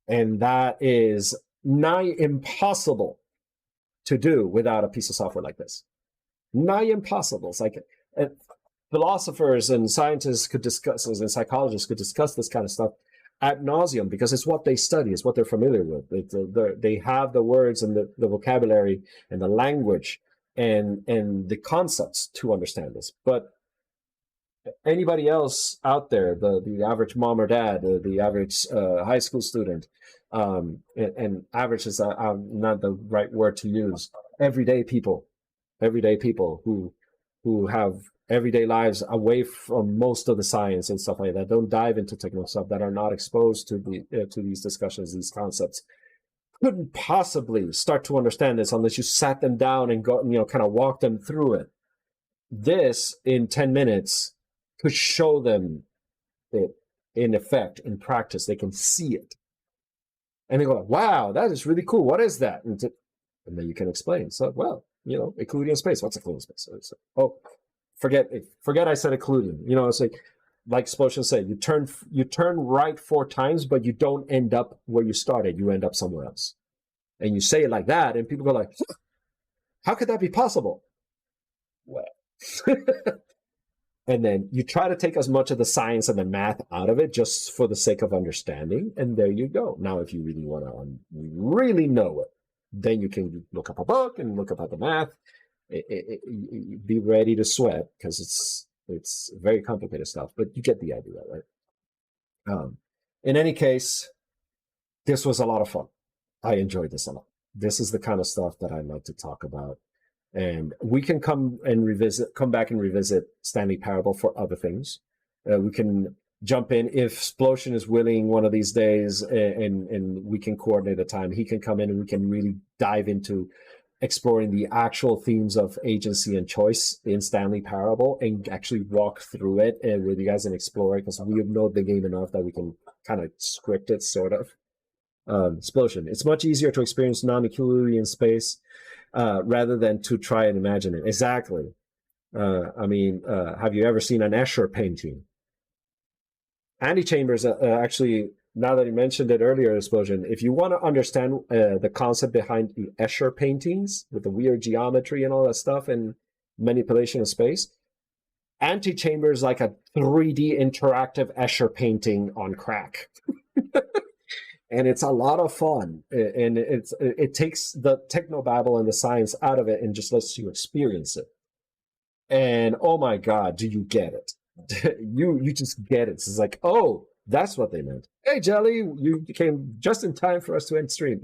B: And that is nigh impossible to do without a piece of software like this. Nigh impossible. It's like philosophers and scientists could discuss, and psychologists could discuss this kind of stuff ad nauseum, because it's what they study, it's what they're familiar with. They have the words and the vocabulary and the language and the concepts to understand this. But anybody else out there, the average mom or dad, the average high school student, and average is not the right word to use, everyday people who have everyday lives away from most of the science and stuff like that, don't dive into technical stuff, that are not exposed to these discussions, these concepts, couldn't possibly start to understand this unless you sat them down and go, kind of walk them through it. This, in 10 minutes, could show them it in effect, in practice. They can see it. And they go, wow, that is really cool. What is that? And then you can explain. So, well, Euclidean space. What's Euclidean space? Oh, forget I said Euclidean. It's like Explosion said, you turn right 4 times, but you don't end up where you started. You end up somewhere else. And you say it like that, and people go like, how could that be possible? Well, And then you try to take as much of the science and the math out of it just for the sake of understanding. And there you go. Now, if you really want to really know it, then you can look up a book and look up at the math. Be ready to sweat because it's very complicated stuff, but you get the idea, right? In any case, this was a lot of fun. I enjoyed this a lot. This is the kind of stuff that I like to talk about. And we can come back and revisit Stanley Parable for other things. We can jump in if Splosion is willing one of these days, and we can coordinate a time. He can come in and we can really dive into exploring the actual themes of agency and choice in Stanley Parable and actually walk through it with you guys and explore it, because we know the game enough that we can kind of script it, sort of. Splosion. It's much easier to experience non-Euclidean space rather than to try and imagine it. Exactly. Have you ever seen an Escher painting? Andy Chambers, actually, now that you mentioned it earlier, Splosion, if you want to understand the concept behind the Escher paintings with the weird geometry and all that stuff and manipulation of space, Andy Chambers is like a 3D interactive Escher painting on crack. And it's a lot of fun, and it takes the technobabble and the science out of it and just lets you experience it. And oh my God, do you get it? you just get it. It's like, oh, that's what they meant. Hey, Jelly, you came just in time for us to end stream.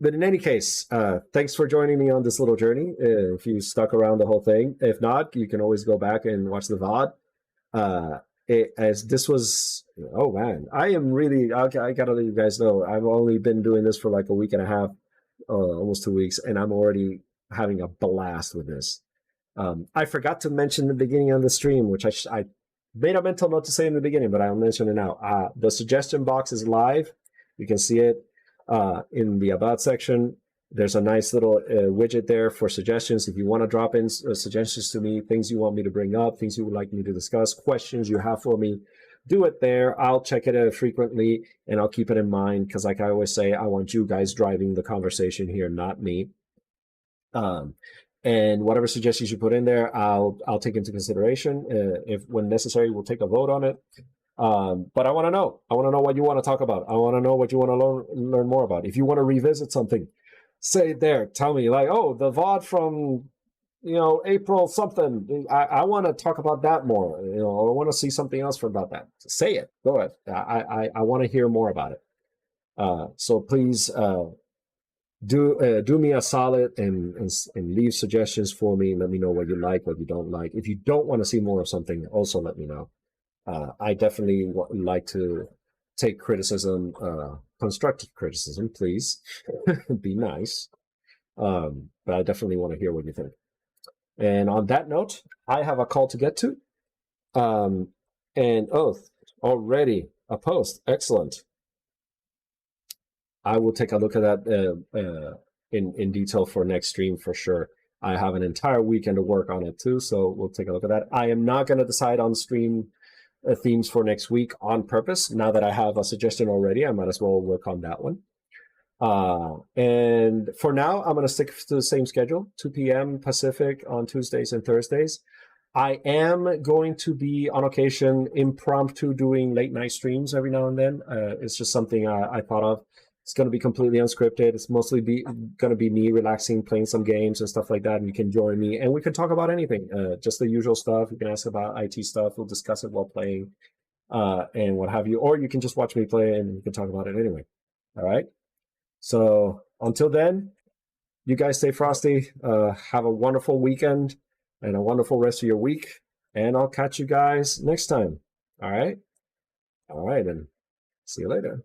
B: But in any case, thanks for joining me on this little journey. If you stuck around the whole thing, if not, you can always go back and watch the VOD. As this was, oh man, I am really, I gotta let you guys know, I've only been doing this for like a week and a half, almost 2 weeks, and I'm already having a blast with this. I forgot to mention the beginning of the stream, which I made a mental note to say in the beginning, but I'll mention it now. The suggestion box is live. You can see it in the About section. There's a nice little widget there for suggestions. If you want to drop in suggestions to me, things you want me to bring up, things you would like me to discuss, questions you have for me, do it there. I'll check it frequently, and I'll keep it in mind because, like I always say, I want you guys driving the conversation here, not me. And whatever suggestions you put in there, I'll take into consideration. If when necessary, we'll take a vote on it. But I want to know. I want to know what you want to talk about. I want to know what you want to learn more about. If you want to revisit something, say it there. Tell me, like, oh, the VOD from, April something. I want to talk about that more. I want to see something else about that. Say it. Go ahead. I want to hear more about it. So please do me a solid and leave suggestions for me. Let me know what you like, what you don't like. If you don't want to see more of something, also let me know. I definitely like to take criticism, constructive criticism, please. Be nice. But I definitely want to hear what you think. And on that note, I have a call to get to. Already a post. Excellent. I will take a look at that in detail for next stream for sure. I have an entire weekend to work on it too, so we'll take a look at that. I am not going to decide on stream themes for next week on purpose. Now that I have a suggestion already, I might as well work on that one. And for now, I'm going to stick to the same schedule, 2 p.m. Pacific on Tuesdays and Thursdays. I am going to be on occasion impromptu doing late night streams every now and then. It's just something I thought of. It's going to be completely unscripted. It's mostly going to be me relaxing, playing some games and stuff like that. And you can join me and we can talk about anything, just the usual stuff. You can ask about IT stuff. We'll discuss it while playing and what have you. Or you can just watch me play and you can talk about it anyway. All right. So until then, you guys stay frosty. Have a wonderful weekend and a wonderful rest of your week. And I'll catch you guys next time. All right. All right. And see you later.